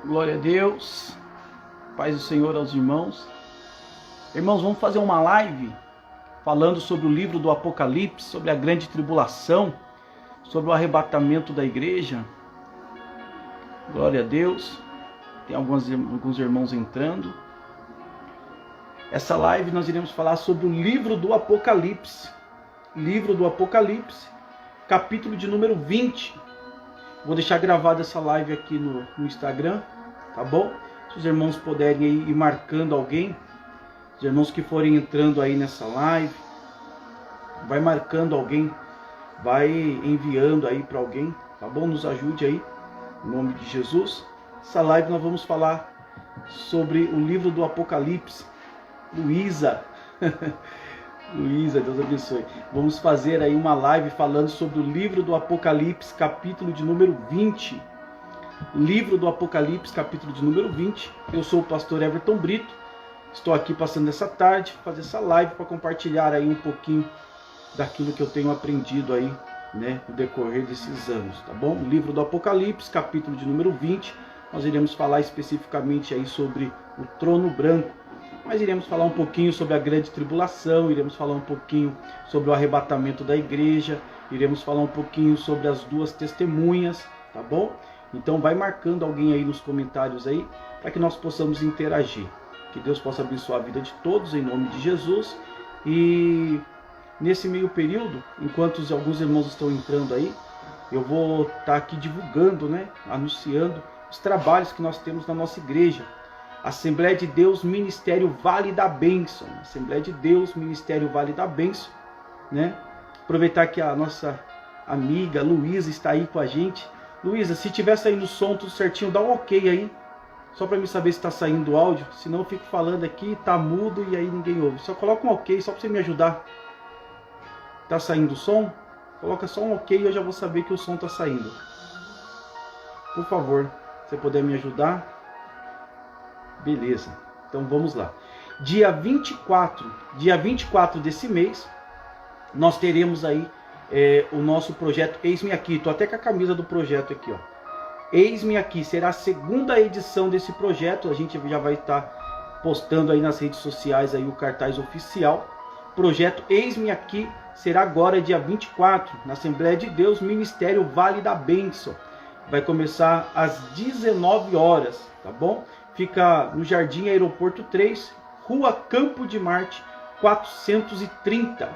Glória a Deus, paz do Senhor aos irmãos. Irmãos, vamos fazer uma live falando sobre o livro do Apocalipse, sobre a grande tribulação, sobre o arrebatamento da igreja. Glória a Deus, tem alguns irmãos entrando. Essa live nós iremos falar sobre o livro do Apocalipse, capítulo de número 20. Vou deixar gravada essa live aqui no Instagram, tá bom? Se os irmãos puderem ir marcando alguém, os irmãos que forem entrando aí nessa live, vai marcando alguém, vai enviando aí para alguém, tá bom? Nos ajude aí, em nome de Jesus. Essa live nós vamos falar sobre o livro do Apocalipse. Luísa, Deus abençoe. Vamos fazer aí uma live falando sobre o livro do Apocalipse, capítulo de número 20. Livro do Apocalipse, capítulo de número 20. Eu sou o pastor Everton Brito. Estou aqui passando essa tarde, fazer essa live para compartilhar aí um pouquinho daquilo que eu tenho aprendido aí, né, no decorrer desses anos, tá bom? Livro do Apocalipse, capítulo de número 20. Nós iremos falar especificamente aí sobre o trono branco. Mas iremos falar um pouquinho sobre a grande tribulação, iremos falar um pouquinho sobre o arrebatamento da igreja, iremos falar um pouquinho sobre as duas testemunhas, tá bom? Então vai marcando alguém aí nos comentários aí, para que nós possamos interagir. Que Deus possa abençoar a vida de todos, em nome de Jesus. E nesse meio período, enquanto alguns irmãos estão entrando aí, eu vou estar aqui divulgando, né, anunciando os trabalhos que nós temos na nossa igreja. Assembleia de Deus, Ministério Vale da Bênção. Assembleia de Deus, Ministério Vale da Bênção, né? Aproveitar que a nossa amiga Luísa está aí com a gente. Luísa, se tiver saindo o som tudo certinho, dá um ok aí. Só para me saber se está saindo o áudio. Senão eu fico falando aqui, tá mudo e aí ninguém ouve. Só coloca um ok, só para você me ajudar. Tá saindo o som? Coloca só um ok e eu já vou saber que o som está saindo. Por favor, se você puder me ajudar. Beleza, então vamos lá. Dia 24 desse mês, nós teremos aí o nosso projeto Eis-me Aqui. Estou até com a camisa do projeto aqui, ó. Eis-me Aqui será a segunda edição desse projeto. A gente já vai estar postando aí nas redes sociais aí o cartaz oficial. Projeto Eis-me Aqui será agora dia 24, na Assembleia de Deus, Ministério Vale da Bênção. Vai começar às 19 horas, tá bom? Fica no Jardim Aeroporto 3, Rua Campo de Marte 430.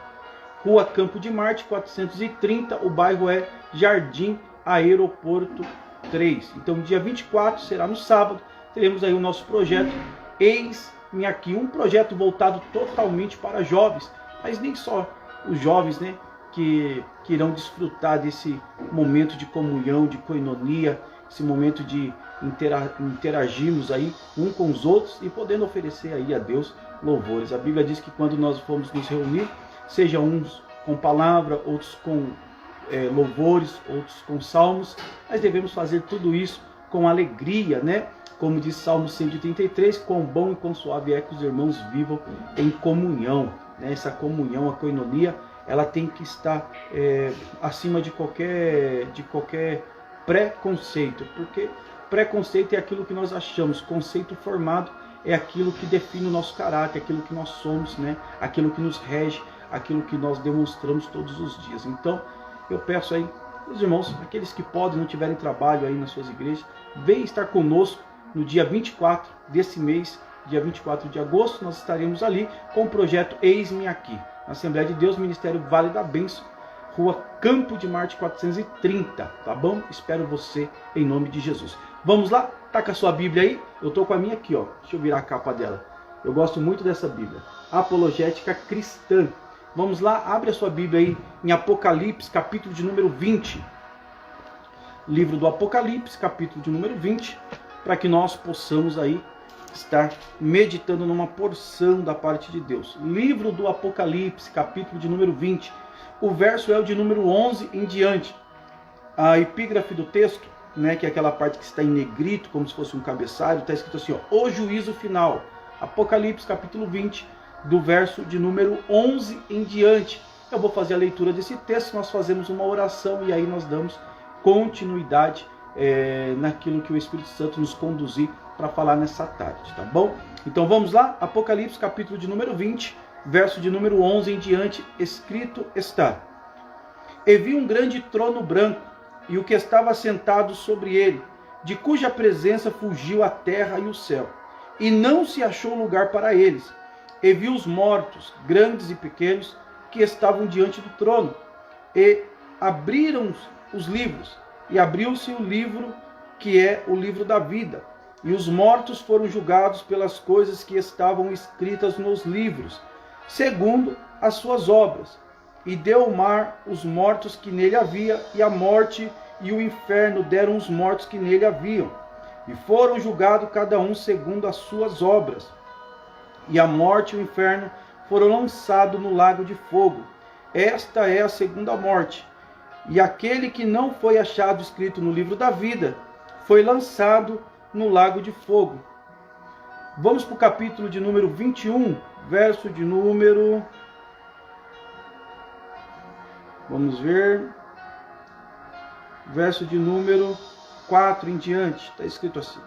Rua Campo de Marte 430, o bairro é Jardim Aeroporto 3. Então, dia 24, será no sábado, teremos aí o nosso projeto Eis-me Aqui. Um projeto voltado totalmente para jovens, mas nem só os jovens, né, que irão desfrutar desse momento de comunhão, de koinonia, esse momento de interagirmos aí um com os outros e podendo oferecer aí a Deus louvores. A Bíblia diz que quando nós formos nos reunir, seja uns com palavra, outros com louvores, outros com salmos, nós devemos fazer tudo isso com alegria, né? Como diz Salmo 133, quão bom e quão suave é que os irmãos vivam em comunhão, né? Essa comunhão, a koinonia, ela tem que estar acima de qualquer preconceito, porque preconceito é aquilo que nós achamos, conceito formado é aquilo que define o nosso caráter, aquilo que nós somos, né? Aquilo que nos rege, aquilo que nós demonstramos todos os dias. Então, eu peço aí, os irmãos, aqueles que podem, não tiverem trabalho aí nas suas igrejas, venham estar conosco no dia 24 desse mês, dia 24 de agosto, nós estaremos ali com o projeto Eis-me Aqui, na Assembleia de Deus, Ministério Vale da Bênção, Rua Campo de Marte 430, tá bom? Espero você em nome de Jesus. Vamos lá? Tá com a sua Bíblia aí? Eu tô com a minha aqui, ó. Deixa eu virar a capa dela. Eu gosto muito dessa Bíblia. Apologética Cristã. Vamos lá? Abre a sua Bíblia aí em Apocalipse, capítulo de número 20. Livro do Apocalipse, capítulo de número 20, para que nós possamos aí estar meditando numa porção da parte de Deus. Livro do Apocalipse, capítulo de número 20. O verso é o de número 11 em diante. A epígrafe do texto, né, que é aquela parte que está em negrito, como se fosse um cabeçalho, está escrito assim, ó, o juízo final. Apocalipse, capítulo 20, do verso de número 11 em diante. Eu vou fazer a leitura desse texto, nós fazemos uma oração e aí nós damos continuidade naquilo que o Espírito Santo nos conduzir para falar nessa tarde, tá bom? Então vamos lá, Apocalipse capítulo de número 20, verso de número 11 em diante, escrito está: E vi um grande trono branco, e o que estava sentado sobre ele, de cuja presença fugiu a terra e o céu, e não se achou lugar para eles. E vi os mortos, grandes e pequenos, que estavam diante do trono, e abriram os livros, e abriu-se o livro que é o livro da vida, e os mortos foram julgados pelas coisas que estavam escritas nos livros, segundo as suas obras. E deu o mar os mortos que nele havia, e a morte e o inferno deram os mortos que nele haviam, e foram julgados cada um segundo as suas obras. E a morte e o inferno foram lançados no lago de fogo. Esta é a segunda morte. E aquele que não foi achado escrito no livro da vida foi lançado no lago de fogo. Vamos para o capítulo de número 21, verso de número... Vamos ver... Verso de número 4 em diante. Está escrito assim: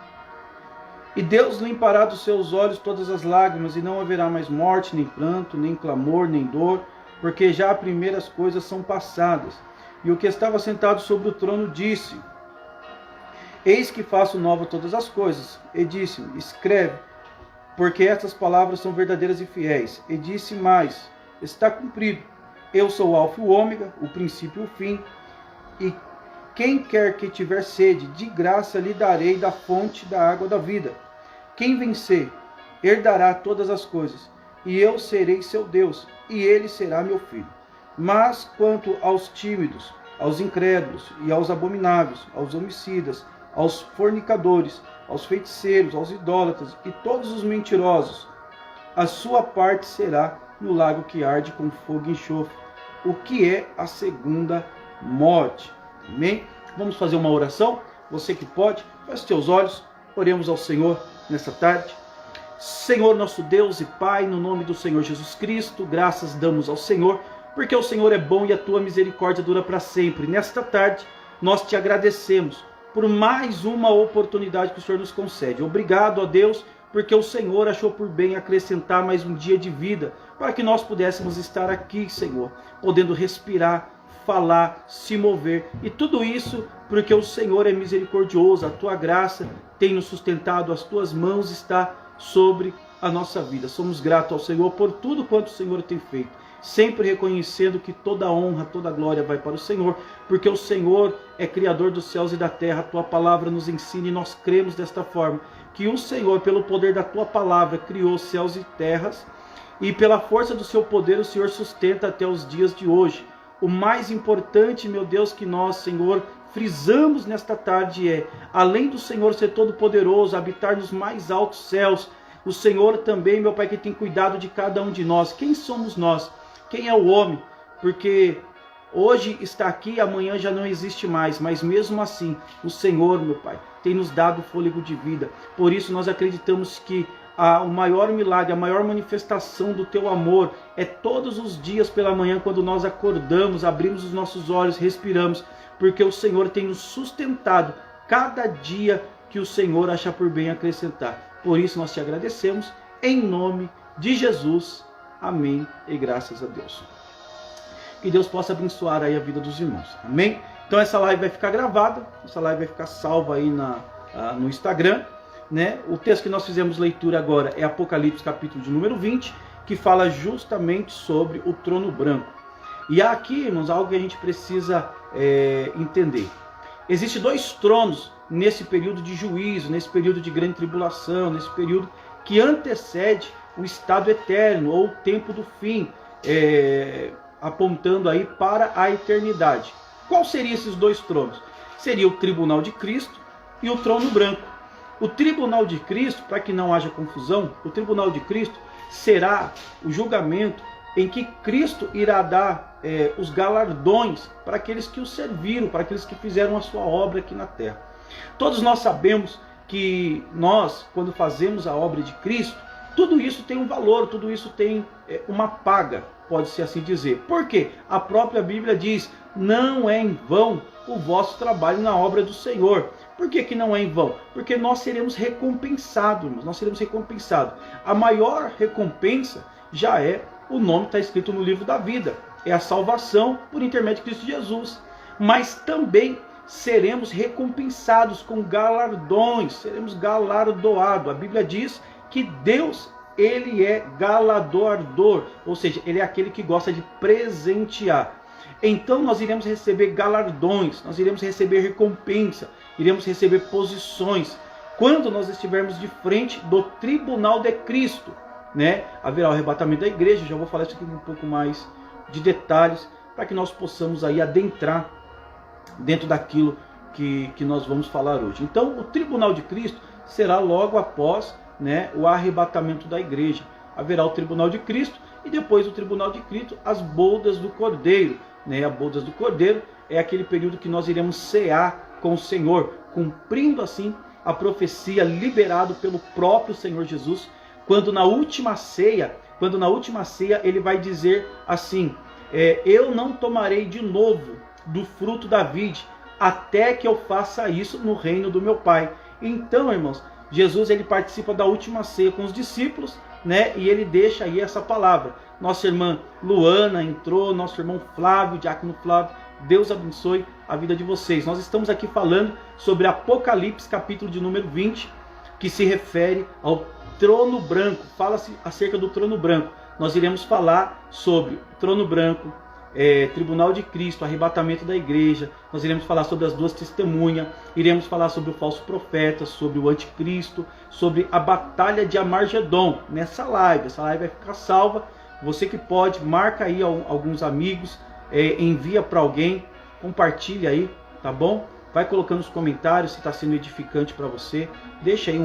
E Deus limpará dos seus olhos todas as lágrimas, e não haverá mais morte, nem pranto, nem clamor, nem dor, porque já as primeiras coisas são passadas. E o que estava sentado sobre o trono disse: Eis que faço nova todas as coisas. E disse-me: Escreve, porque estas palavras são verdadeiras e fiéis. E disse mais: Está cumprido. Eu sou o Alfa e o Ômega, o princípio e o fim. E quem quer que tiver sede, de graça lhe darei da fonte da água da vida. Quem vencer, herdará todas as coisas, e eu serei seu Deus, e ele será meu filho. Mas quanto aos tímidos, aos incrédulos e aos abomináveis, aos homicidas, aos fornicadores, aos feiticeiros, aos idólatras e todos os mentirosos, a sua parte será no lago que arde com fogo e enxofre, o que é a segunda morte. Amém? Vamos fazer uma oração? Você que pode, feche seus olhos, oremos ao Senhor nessa tarde. Senhor nosso Deus e Pai, no nome do Senhor Jesus Cristo, graças damos ao Senhor, porque o Senhor é bom e a tua misericórdia dura para sempre. Nesta tarde, nós te agradecemos por mais uma oportunidade que o Senhor nos concede. Obrigado a Deus, porque o Senhor achou por bem acrescentar mais um dia de vida, para que nós pudéssemos estar aqui, Senhor, podendo respirar, falar, se mover, e tudo isso porque o Senhor é misericordioso, a tua graça tem nos sustentado, as tuas mãos está sobre a nossa vida. Somos gratos ao Senhor por tudo quanto o Senhor tem feito, sempre reconhecendo que toda honra, toda glória vai para o Senhor, porque o Senhor é Criador dos céus e da terra. A tua palavra nos ensina e nós cremos desta forma, que o Senhor, pelo poder da tua palavra, criou céus e terras, e pela força do seu poder o Senhor sustenta até os dias de hoje. O mais importante, meu Deus, que nós, Senhor, frisamos nesta tarde é, além do Senhor ser todo poderoso, habitar nos mais altos céus, o Senhor também, meu Pai, que tem cuidado de cada um de nós. Quem somos nós? Quem é o homem? Porque hoje está aqui, amanhã já não existe mais, mas mesmo assim, o Senhor, meu Pai, tem nos dado fôlego de vida. Por isso nós acreditamos que o maior milagre, a maior manifestação do teu amor é todos os dias pela manhã, quando nós acordamos, abrimos os nossos olhos, respiramos, porque o Senhor tem nos sustentado cada dia que o Senhor achar por bem acrescentar. Por isso nós te agradecemos, em nome de Jesus. Amém e graças a Deus. Que Deus possa abençoar aí a vida dos irmãos. Amém? Então essa live vai ficar gravada, essa live vai ficar salva aí no Instagram. Né? O texto que nós fizemos leitura agora é Apocalipse capítulo de número 20, que fala justamente sobre o trono branco. E aqui, irmãos, algo que a gente precisa entender. Existem dois tronos nesse período de juízo, nesse período de grande tribulação, nesse período que antecede o estado eterno ou o tempo do fim, apontando aí para a eternidade. Qual seriam esses dois tronos? Seria o tribunal de Cristo e o trono branco. O tribunal de Cristo, para que não haja confusão, o tribunal de Cristo será o julgamento em que Cristo irá dar os galardões para aqueles que o serviram, para aqueles que fizeram a sua obra aqui na terra. Todos nós sabemos que nós, quando fazemos a obra de Cristo, Tudo isso tem um valor, tudo isso tem uma paga, pode-se assim dizer. Por quê? A própria Bíblia diz, não é em vão o vosso trabalho na obra do Senhor. Por que que não é em vão? Porque nós seremos recompensados, irmãos, nós seremos recompensados. A maior recompensa já é o nome que está escrito no livro da vida, é a salvação por intermédio de Cristo Jesus. Mas também seremos recompensados com galardões, seremos galardoados. A Bíblia diz que Deus, ele é galardoador, ou seja, ele é aquele que gosta de presentear. Então nós iremos receber galardões, nós iremos receber recompensa, iremos receber posições, quando nós estivermos de frente do tribunal de Cristo, né? Haverá o arrebatamento da igreja, já vou falar isso aqui um pouco mais de detalhes, para que nós possamos aí adentrar dentro daquilo que nós vamos falar hoje. Então o tribunal de Cristo será logo após, né, o arrebatamento da igreja. Haverá o tribunal de Cristo e depois do tribunal de Cristo as bodas do Cordeiro, né? As bodas do Cordeiro é aquele período que nós iremos cear com o Senhor, cumprindo assim a profecia liberada pelo próprio Senhor Jesus, quando na última ceia ele vai dizer assim, eu não tomarei de novo do fruto da vide, até que eu faça isso no reino do meu Pai. Então, irmãos, Jesus ele participa da última ceia com os discípulos, né? E ele deixa aí essa palavra. Nossa irmã Luana entrou, nosso irmão Flávio, Diácono Flávio, Deus abençoe a vida de vocês. Nós estamos aqui falando sobre Apocalipse, capítulo de número 20, que se refere ao trono branco. Fala-se acerca do trono branco. Nós iremos falar sobre trono branco, tribunal de Cristo, arrebatamento da igreja. Nós iremos falar sobre as duas testemunhas, iremos falar sobre o falso profeta, sobre o anticristo, sobre a batalha de Amargedon. Nessa live, essa live vai ficar salva. Você que pode, marca aí alguns amigos, envia para alguém, compartilha aí, tá bom? Vai colocando nos comentários se está sendo edificante para você, deixa aí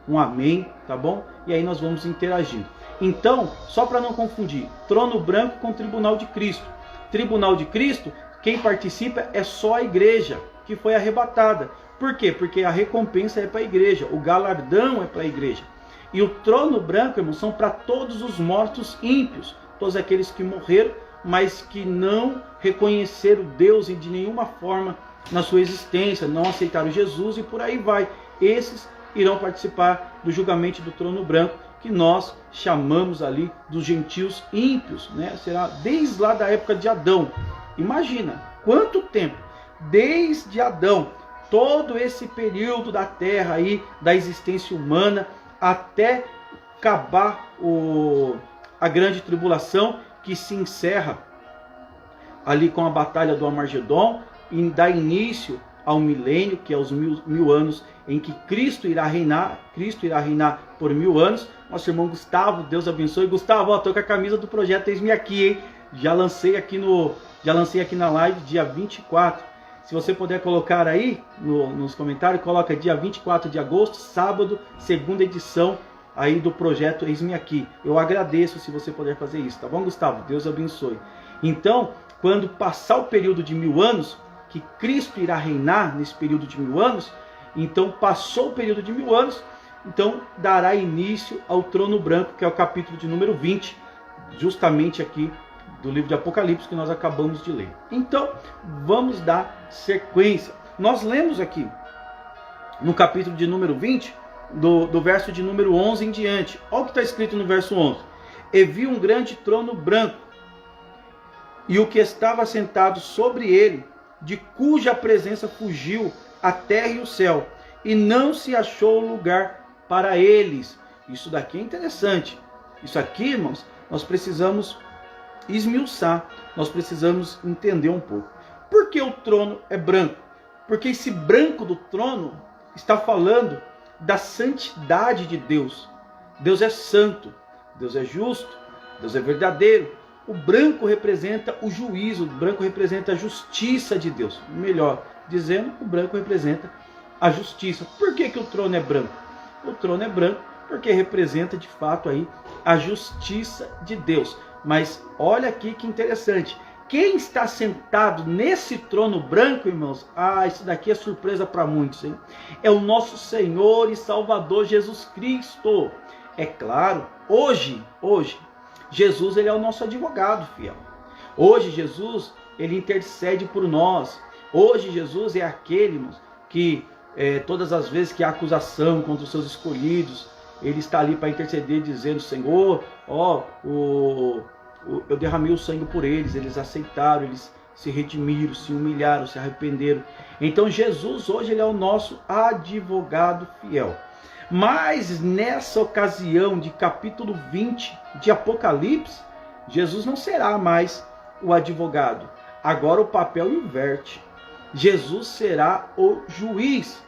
um amém, tá bom? E aí nós vamos interagir. Então, só para não confundir, trono branco com tribunal de Cristo. Tribunal de Cristo, quem participa é só a igreja que foi arrebatada. Por quê? Porque a recompensa é para a igreja, o galardão é para a igreja. E o trono branco, irmãos, são para todos os mortos ímpios, todos aqueles que morreram, mas que não reconheceram Deus de nenhuma forma na sua existência, não aceitaram Jesus e por aí vai. Esses irão participar do julgamento do trono branco, que nós chamamos ali dos gentios ímpios, né? Será desde lá da época de Adão. Imagina quanto tempo, desde Adão, todo esse período da terra aí, da existência humana, até acabar a grande tribulação, que se encerra ali com a batalha do Armagedon e dá início ao milênio, que é os mil anos em que Cristo irá reinar por 1000 anos. Nosso irmão Gustavo, Deus abençoe. Gustavo, estou com a camisa do projeto Eis-me Aqui, hein? Já lancei aqui na live dia 24. Se você puder colocar aí nos comentários, coloca dia 24 de agosto, sábado, segunda edição aí do projeto Eis-me Aqui. Eu agradeço se você puder fazer isso, tá bom, Gustavo? Deus abençoe. Então, quando passar o período de 1000 anos, que Cristo irá reinar nesse período de 1000 anos, então passou o período de 1000 anos, então dará início ao trono branco, que é o capítulo de número 20, justamente aqui do livro de Apocalipse que nós acabamos de ler. Então, vamos dar sequência. Nós lemos aqui no capítulo de número 20, do verso de número 11 em diante. Olha o que está escrito no verso 11. E vi um grande trono branco, e o que estava sentado sobre ele, de cuja presença fugiu a terra e o céu, e não se achou lugar para eles. Isso daqui é interessante. Isso aqui, irmãos, nós precisamos esmiuçar, nós precisamos entender um pouco. Por que o trono é branco? Porque esse branco do trono está falando da santidade de Deus. Deus é santo, Deus é justo, Deus é verdadeiro. O branco representa o juízo, o branco representa a justiça de Deus. Melhor dizendo, o branco representa a justiça. Por que o trono é branco? O trono é branco porque representa de fato aí a justiça de Deus. Mas olha aqui que interessante. Quem está sentado nesse trono branco, irmãos? Isso daqui é surpresa para muitos, hein? É o nosso Senhor e Salvador Jesus Cristo. É claro, hoje, Jesus ele é o nosso advogado fiel. Hoje Jesus ele intercede por nós. Hoje Jesus é aquele, irmãos, que todas as vezes que há acusação contra os seus escolhidos, ele está ali para interceder, dizendo: Senhor, eu derramei o sangue por eles, eles aceitaram, eles se redimiram, se humilharam, se arrependeram. Então Jesus hoje ele é o nosso advogado fiel. Mas nessa ocasião de capítulo 20 de Apocalipse, Jesus não será mais o advogado. Agora o papel inverte. Jesus será o juiz.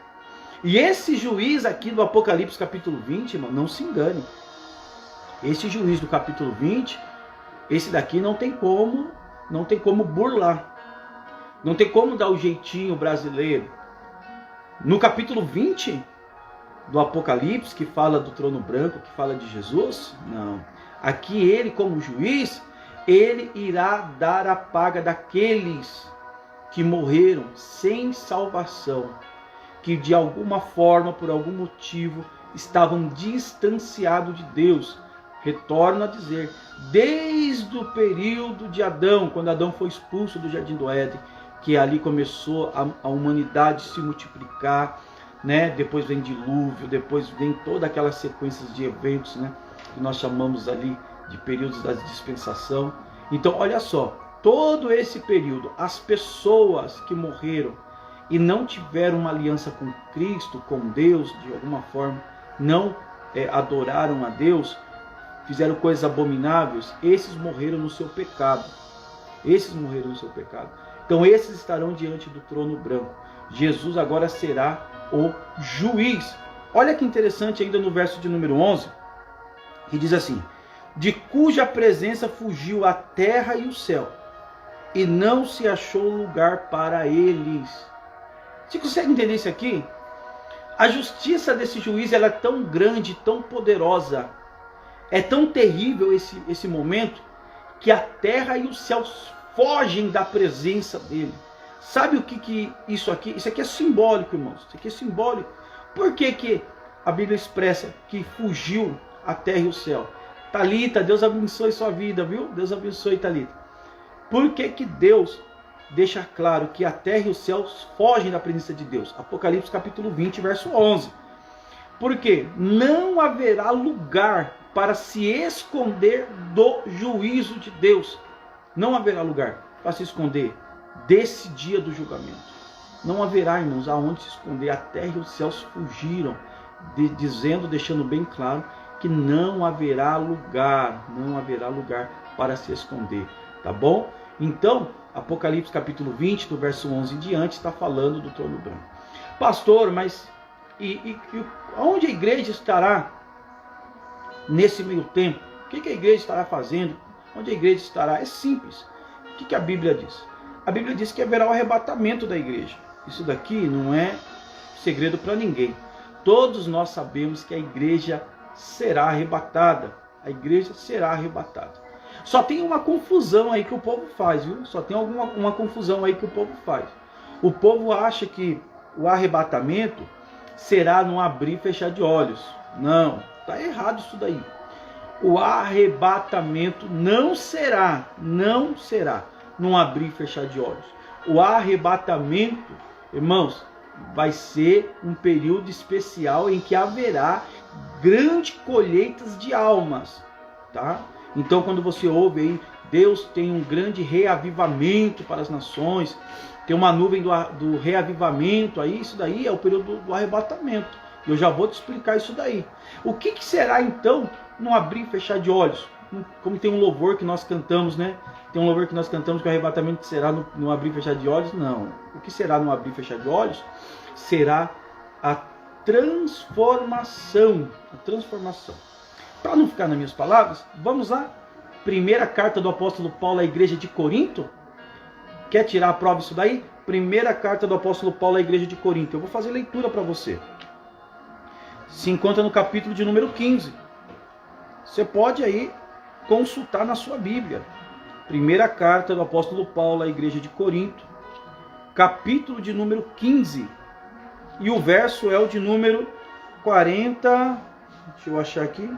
E esse juiz aqui do Apocalipse capítulo 20, irmão, não se engane. Esse juiz do capítulo 20, esse daqui não tem como burlar. Não tem como dar o jeitinho brasileiro. No capítulo 20 do Apocalipse, que fala do trono branco, que fala de Jesus, não. Aqui ele, como juiz, ele irá dar a paga daqueles que morreram sem salvação, que de alguma forma, por algum motivo, estavam distanciados de Deus. Retorno a dizer, desde o período de Adão, quando Adão foi expulso do Jardim do Éden, que ali começou a humanidade se multiplicar, né? Depois vem dilúvio, depois vem toda aquela sequência de eventos, né? Que nós chamamos ali de períodos da dispensação. Então, olha só, todo esse período, as pessoas que morreram e não tiveram uma aliança com Cristo, com Deus, de alguma forma, não adoraram a Deus, fizeram coisas abomináveis, esses morreram no seu pecado. Esses morreram no seu pecado. Então esses estarão diante do trono branco. Jesus agora será o juiz. Olha que interessante ainda no verso de número 11, que diz assim: de cuja presença fugiu a terra e o céu, e não se achou lugar para eles. Você consegue entender isso aqui? A justiça desse juiz ela é tão grande, tão poderosa, é tão terrível esse momento, que a terra e os céus fogem da presença dele. Sabe o que isso aqui? Isso aqui é simbólico, irmãos. Isso aqui é simbólico. Por que a Bíblia expressa que fugiu a terra e o céu? Talita, Deus abençoe sua vida, viu? Deus abençoe, Talita. Por que Deus deixa claro que a terra e os céus fogem da presença de Deus? Apocalipse capítulo 20, verso 11. Porque não haverá lugar para se esconder do juízo de Deus. Não haverá lugar para se esconder desse dia do julgamento. Não haverá, irmãos, aonde se esconder. A terra e os céus fugiram, deixando bem claro que não haverá lugar para se esconder. Tá bom? Então, Apocalipse capítulo 20, do verso 11 em diante, está falando do trono branco. Pastor, mas onde a igreja estará nesse meio tempo? O que a igreja estará fazendo? Onde a igreja estará? É simples. O que a Bíblia diz? A Bíblia diz que haverá o arrebatamento da igreja. Isso daqui não é segredo para ninguém. Todos nós sabemos que a igreja será arrebatada. A igreja será arrebatada. Só tem uma confusão aí que o povo faz, viu? Só tem uma confusão aí que o povo faz. O povo acha que o arrebatamento será num abrir e fechar de olhos. Não, está errado isso daí. O arrebatamento não será num abrir e fechar de olhos. O arrebatamento, irmãos, vai ser um período especial em que haverá grandes colheitas de almas, tá? Então, quando você ouve aí, Deus tem um grande reavivamento para as nações, tem uma nuvem do reavivamento, aí isso daí é o período do arrebatamento. Eu já vou te explicar isso daí. O que será então no abrir e fechar de olhos? Como tem um louvor que nós cantamos, né? Tem um louvor que nós cantamos que o arrebatamento será no abrir e fechar de olhos? Não. O que será no abrir e fechar de olhos? Será a transformação. A transformação. Para não ficar nas minhas palavras, vamos lá. Primeira carta do apóstolo Paulo à igreja de Corinto. Quer tirar a prova isso daí? Primeira carta do apóstolo Paulo à igreja de Corinto. Eu vou fazer leitura para você. Se encontra no capítulo de número 15. Você pode aí consultar na sua Bíblia. Primeira carta do apóstolo Paulo à igreja de Corinto, capítulo de número 15. E o verso é o de número 40. Deixa eu achar aqui.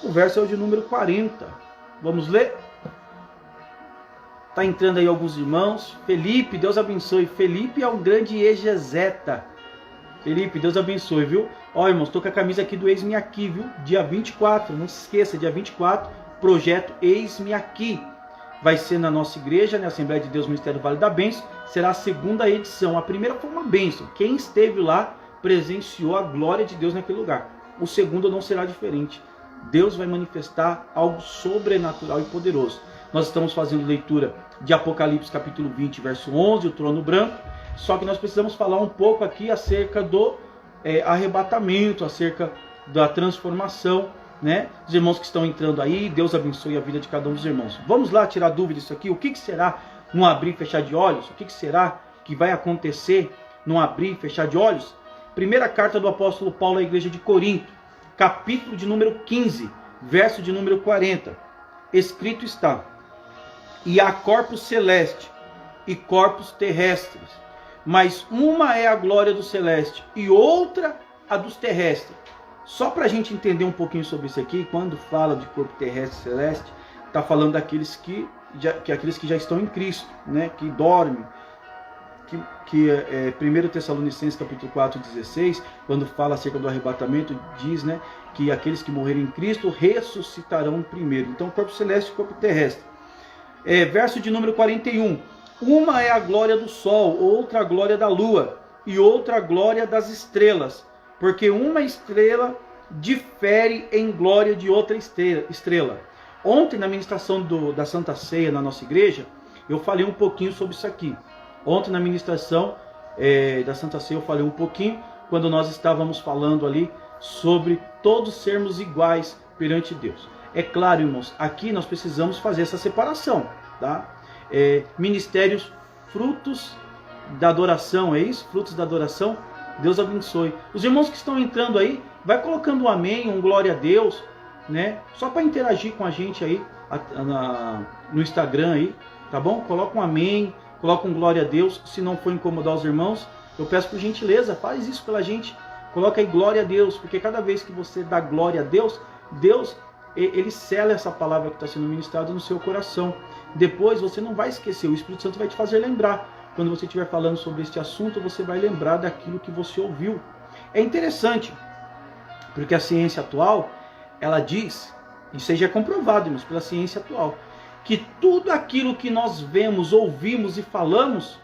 O verso é o de número 40. Vamos ler? Está entrando aí alguns irmãos. Felipe, Deus abençoe. Felipe é um grande exegeta. Felipe, Deus abençoe, viu? Ó, irmãos, estou com a camisa aqui do Eis-me Aqui, viu? Dia 24, não se esqueça, dia 24, projeto Eis-me Aqui. Vai ser na nossa igreja, na Assembleia de Deus Ministério Vale da Bênção. Será a segunda edição. A primeira foi uma bênção. Quem esteve lá presenciou a glória de Deus naquele lugar. O segundo não será diferente. Deus vai manifestar algo sobrenatural e poderoso. Nós estamos fazendo leitura de Apocalipse capítulo 20, verso 11, o trono branco. Só que nós precisamos falar um pouco aqui acerca do arrebatamento, acerca da transformação, né? Os irmãos que estão entrando aí, Deus abençoe a vida de cada um dos irmãos. Vamos lá tirar dúvida disso aqui. O que será um abrir e fechar de olhos? O que será que vai acontecer num abrir e fechar de olhos? Primeira carta do apóstolo Paulo à igreja de Corinto, capítulo de número 15, verso de número 40. Escrito está: e há corpos celestes e corpos terrestres, mas uma é a glória do celeste e outra a dos terrestres. Só para a gente entender um pouquinho sobre isso aqui, quando fala de corpo terrestre e celeste, está falando daqueles que já estão em Cristo, né? Que dormem. 1 Tessalonicenses capítulo 4, 16, quando fala acerca do arrebatamento, diz, né, que aqueles que morrerem em Cristo ressuscitarão primeiro. Então, corpo celeste e corpo terrestre. Verso de número 41. Uma é a glória do sol, outra a glória da lua, e outra a glória das estrelas, porque uma estrela difere em glória de outra estrela. Ontem, na ministração da Santa Ceia na nossa igreja, eu falei um pouquinho sobre isso aqui. Ontem, na ministração da Santa Ceia, eu falei um pouquinho, quando nós estávamos falando ali sobre todos sermos iguais perante Deus. É claro, irmãos, aqui nós precisamos fazer essa separação, tá? Ministérios, frutos da adoração, é isso? Frutos da adoração, Deus abençoe. Os irmãos que estão entrando aí, vai colocando um amém, um glória a Deus, né? Só para interagir com a gente aí no Instagram aí, tá bom? Coloca um amém, coloca um glória a Deus. Se não for incomodar os irmãos, eu peço por gentileza, faz isso pela gente. Coloca aí glória a Deus, porque cada vez que você dá glória a Deus, Deus, ele sela essa palavra que está sendo ministrada no seu coração. Depois você não vai esquecer, o Espírito Santo vai te fazer lembrar. Quando você estiver falando sobre este assunto, você vai lembrar daquilo que você ouviu. É interessante, porque a ciência atual, ela diz, e seja comprovado, irmãos, pela ciência atual, que tudo aquilo que nós vemos, ouvimos e falamos,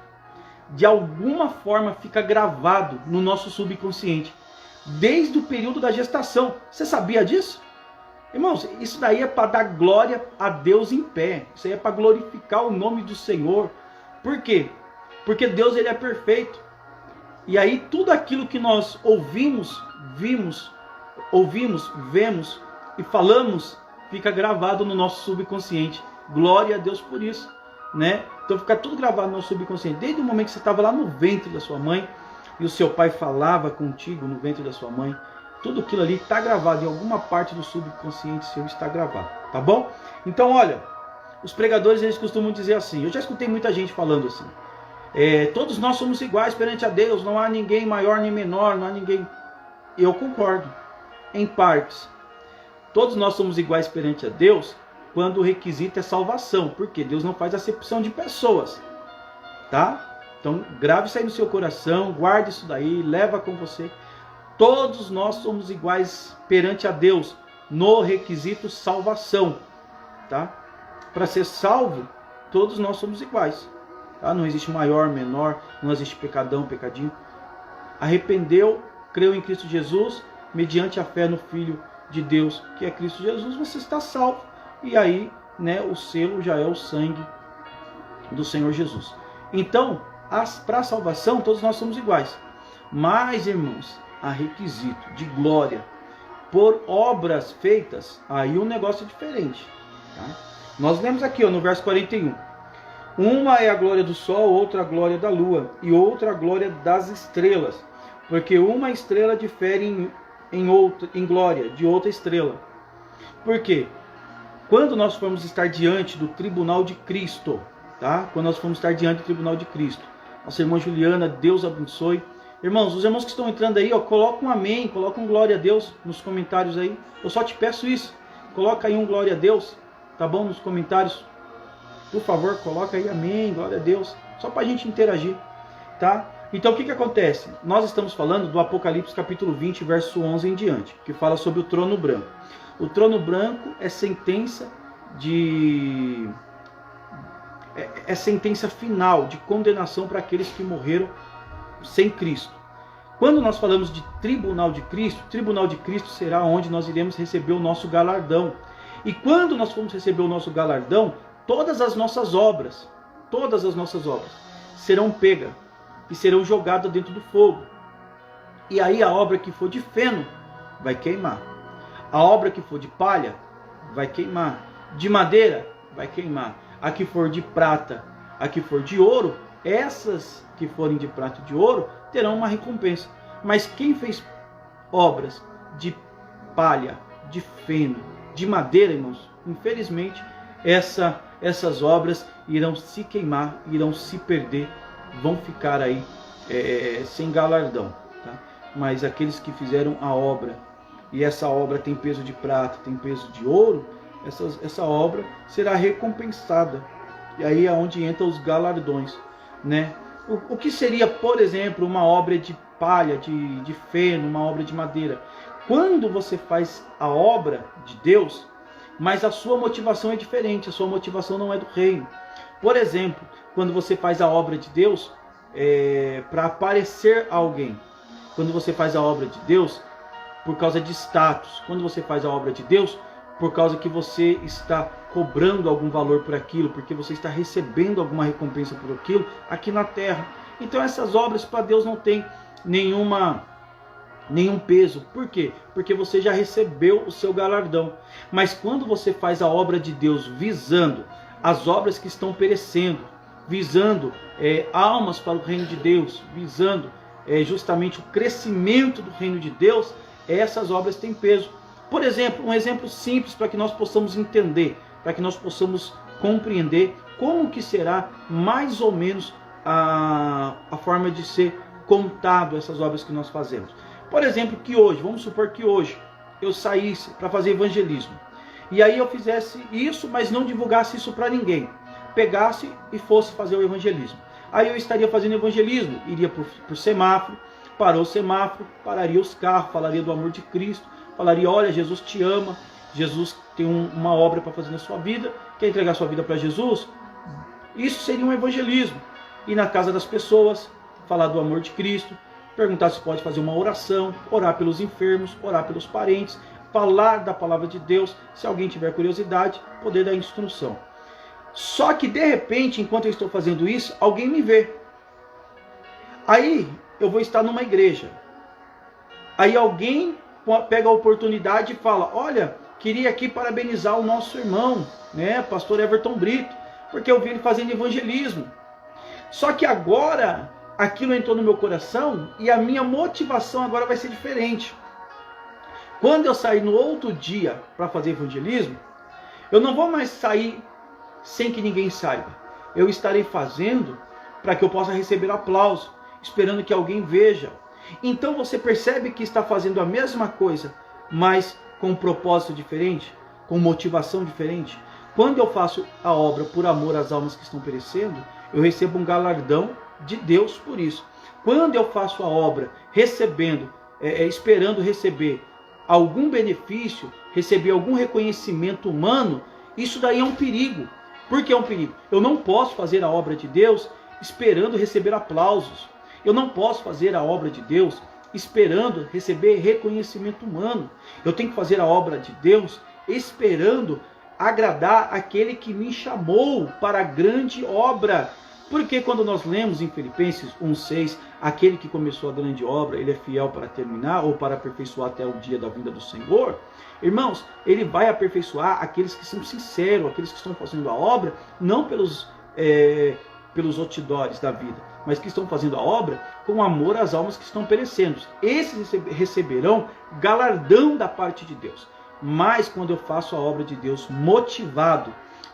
de alguma forma fica gravado no nosso subconsciente, desde o período da gestação. Você sabia disso? Irmãos, isso daí é para dar glória a Deus em pé. Isso aí é para glorificar o nome do Senhor. Por quê? Porque Deus, ele é perfeito. E aí tudo aquilo que nós ouvimos, vemos e falamos, fica gravado no nosso subconsciente. Glória a Deus por isso, né? Então fica tudo gravado no nosso subconsciente. Desde o momento que você estava lá no ventre da sua mãe e o seu pai falava contigo no ventre da sua mãe, tudo aquilo ali está gravado, em alguma parte do subconsciente seu está gravado, tá bom? Então olha, os pregadores, eles costumam dizer assim, eu já escutei muita gente falando assim, todos nós somos iguais perante a Deus, não há ninguém maior nem menor, não há ninguém... Eu concordo, em partes. Todos nós somos iguais perante a Deus quando o requisito é salvação, porque Deus não faz acepção de pessoas, tá? Então grave isso aí no seu coração, guarde isso daí, leva com você. Todos nós somos iguais perante a Deus no requisito salvação, tá? Para ser salvo, todos nós somos iguais, tá? Não existe maior, menor, não existe pecadão, pecadinho. Arrependeu, creu em Cristo Jesus, mediante a fé no Filho de Deus, que é Cristo Jesus, você está salvo. E aí, né, o selo já é o sangue do Senhor Jesus. Então, para a salvação, todos nós somos iguais. Mas, irmãos, a requisito de glória por obras feitas, aí o negócio é diferente, tá? Nós lemos aqui, ó, no verso 41. Uma é a glória do sol, outra a glória da lua, e outra a glória das estrelas, porque uma estrela difere em glória de outra estrela. Por quê? Quando nós formos estar diante do tribunal de Cristo, tá? Quando nós formos estar diante do tribunal de Cristo, nossa irmã Juliana, Deus abençoe. Irmãos, os irmãos que estão entrando aí, ó, coloca um amém, coloca um glória a Deus nos comentários aí. Eu só te peço isso, Coloca aí um glória a Deus, tá bom? Nos comentários. Por favor, coloca aí amém, glória a Deus. Só para a gente interagir, tá? Então o que acontece? Nós estamos falando do Apocalipse capítulo 20, verso 11 em diante, que fala sobre o trono branco. O trono branco é sentença final de condenação para aqueles que morreram sem Cristo. Quando nós falamos de tribunal de Cristo será onde nós iremos receber o nosso galardão. E quando nós formos receber o nosso galardão, todas as nossas obras serão pegas e serão jogadas dentro do fogo. E aí a obra que for de feno vai queimar. A obra que for de palha vai queimar. De madeira vai queimar. A que for de prata, a que for de ouro, essas que forem de prata e de ouro terão uma recompensa. Mas quem fez obras de palha, de feno, de madeira, irmãos, infelizmente essas obras irão se queimar, irão se perder, vão ficar aí sem galardão, tá? Mas aqueles que fizeram a obra, e essa obra tem peso de prata, tem peso de ouro, essa obra será recompensada. E aí é onde entram os galardões, né? O que seria, por exemplo, uma obra de palha, de feno, uma obra de madeira? Quando você faz a obra de Deus, mas a sua motivação é diferente, a sua motivação não é do reino. Por exemplo, quando você faz a obra de Deus para aparecer a alguém. Quando você faz a obra de Deus por causa de status. Quando você faz a obra de Deus por causa que você está cobrando algum valor por aquilo, porque você está recebendo alguma recompensa por aquilo aqui na terra. Então essas obras para Deus não tem nenhum peso. Por quê? Porque você já recebeu o seu galardão. Mas quando você faz a obra de Deus visando as obras que estão perecendo, visando almas para o reino de Deus, visando justamente o crescimento do reino de Deus, essas obras têm peso. Por exemplo, um exemplo simples para que nós possamos entender, para que nós possamos compreender como que será mais ou menos a forma de ser contado essas obras que nós fazemos. Por exemplo, que hoje, vamos supor que hoje eu saísse para fazer evangelismo. E aí eu fizesse isso, mas não divulgasse isso para ninguém. Pegasse e fosse fazer o evangelismo. Aí eu estaria fazendo evangelismo, iria por semáforo, parou o semáforo, pararia os carros, falaria do amor de Cristo, falaria, olha, Jesus te ama, Jesus tem uma obra para fazer na sua vida, quer entregar sua vida para Jesus? Isso seria um evangelismo. Ir na casa das pessoas, falar do amor de Cristo, perguntar se pode fazer uma oração, orar pelos enfermos, orar pelos parentes, falar da palavra de Deus, se alguém tiver curiosidade, poder dar instrução. Só que de repente, enquanto eu estou fazendo isso, alguém me vê. Aí eu vou estar numa igreja. Aí alguém pega a oportunidade e fala, olha, queria aqui parabenizar o nosso irmão, né, pastor Everton Brito, porque eu vi ele fazendo evangelismo. Só que agora aquilo entrou no meu coração e a minha motivação agora vai ser diferente. Quando eu sair no outro dia para fazer evangelismo, eu não vou mais sair sem que ninguém saiba. Eu estarei fazendo para que eu possa receber aplauso, esperando que alguém veja. Então você percebe que está fazendo a mesma coisa, mas com um propósito diferente, com motivação diferente. Quando eu faço a obra por amor às almas que estão perecendo, eu recebo um galardão de Deus por isso. Quando eu faço a obra esperando receber algum benefício, receber algum reconhecimento humano, isso daí é um perigo. Por que é um perigo? Eu não posso fazer a obra de Deus esperando receber aplausos. Eu não posso fazer a obra de Deus esperando receber reconhecimento humano. Eu tenho que fazer a obra de Deus esperando agradar aquele que me chamou para a grande obra. Porque quando nós lemos em Filipenses 1,6, aquele que começou a grande obra, ele é fiel para terminar ou para aperfeiçoar até o dia da vinda do Senhor. Irmãos, ele vai aperfeiçoar aqueles que são sinceros, aqueles que estão fazendo a obra, não pelos outdoors da vida, mas que estão fazendo a obra com amor às almas que estão perecendo. Esses receberão galardão da parte de Deus. Mas quando eu faço a obra de Deus motivado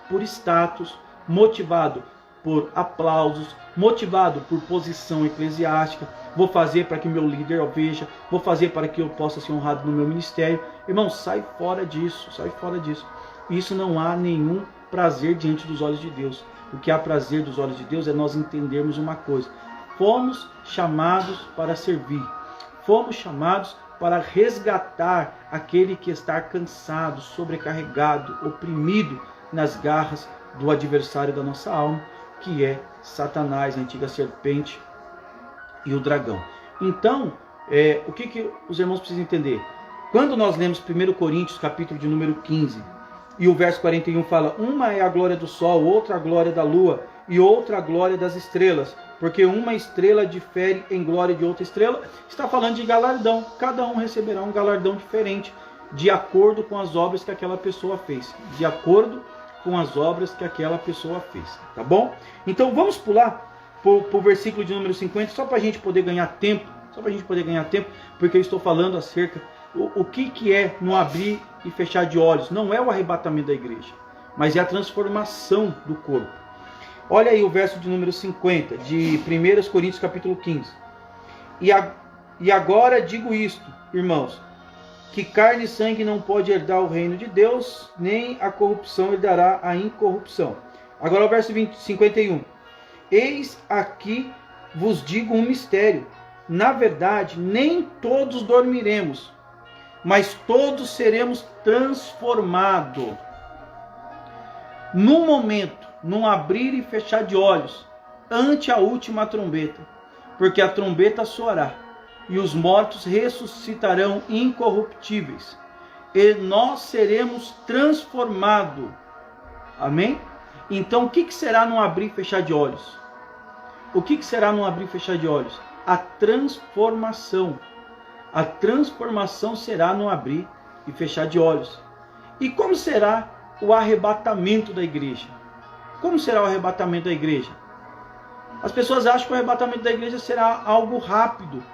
por status, motivado por aplausos, motivado por posição eclesiástica, vou fazer para que meu líder o veja, vou fazer para que eu possa ser honrado no meu ministério. Irmão, sai fora disso, sai fora disso. Isso não há nenhum prazer diante dos olhos de Deus. O que há prazer dos olhos de Deus é nós entendermos uma coisa: fomos chamados para servir, fomos chamados para resgatar aquele que está cansado, sobrecarregado, oprimido nas garras do adversário da nossa alma, que é Satanás, a antiga serpente e o dragão. Então, o que os irmãos precisam entender? Quando nós lemos 1 Coríntios, capítulo de número 15, e o verso 41 fala: uma é a glória do sol, outra a glória da lua, e outra a glória das estrelas, porque uma estrela difere em glória de outra estrela. Está falando de galardão. Cada um receberá um galardão diferente, de acordo com as obras que aquela pessoa fez. De acordo com as obras que aquela pessoa fez. Tá bom? Então vamos pular para o versículo de número 50, só para a gente poder ganhar tempo. Só para a gente poder ganhar tempo, porque eu estou falando acerca o que é no abrir e fechar de olhos. Não é o arrebatamento da igreja, mas é a transformação do corpo. Olha aí o verso de número 50, de 1 Coríntios capítulo 15. E agora digo isto, irmãos, que carne e sangue não pode herdar o reino de Deus, nem a corrupção herdará a incorrupção. Agora o verso 51. Eis aqui vos digo um mistério. Na verdade, nem todos dormiremos, mas todos seremos transformados. Num momento, num abrir e fechar de olhos, ante a última trombeta, porque a trombeta soará, e os mortos ressuscitarão incorruptíveis, e nós seremos transformados. Amém? Então, o que será num abrir e fechar de olhos? O que será num abrir e fechar de olhos? A transformação. A transformação será no abrir e fechar de olhos. E como será o arrebatamento da igreja? Como será o arrebatamento da igreja? As pessoas acham que o arrebatamento da igreja será algo rápido.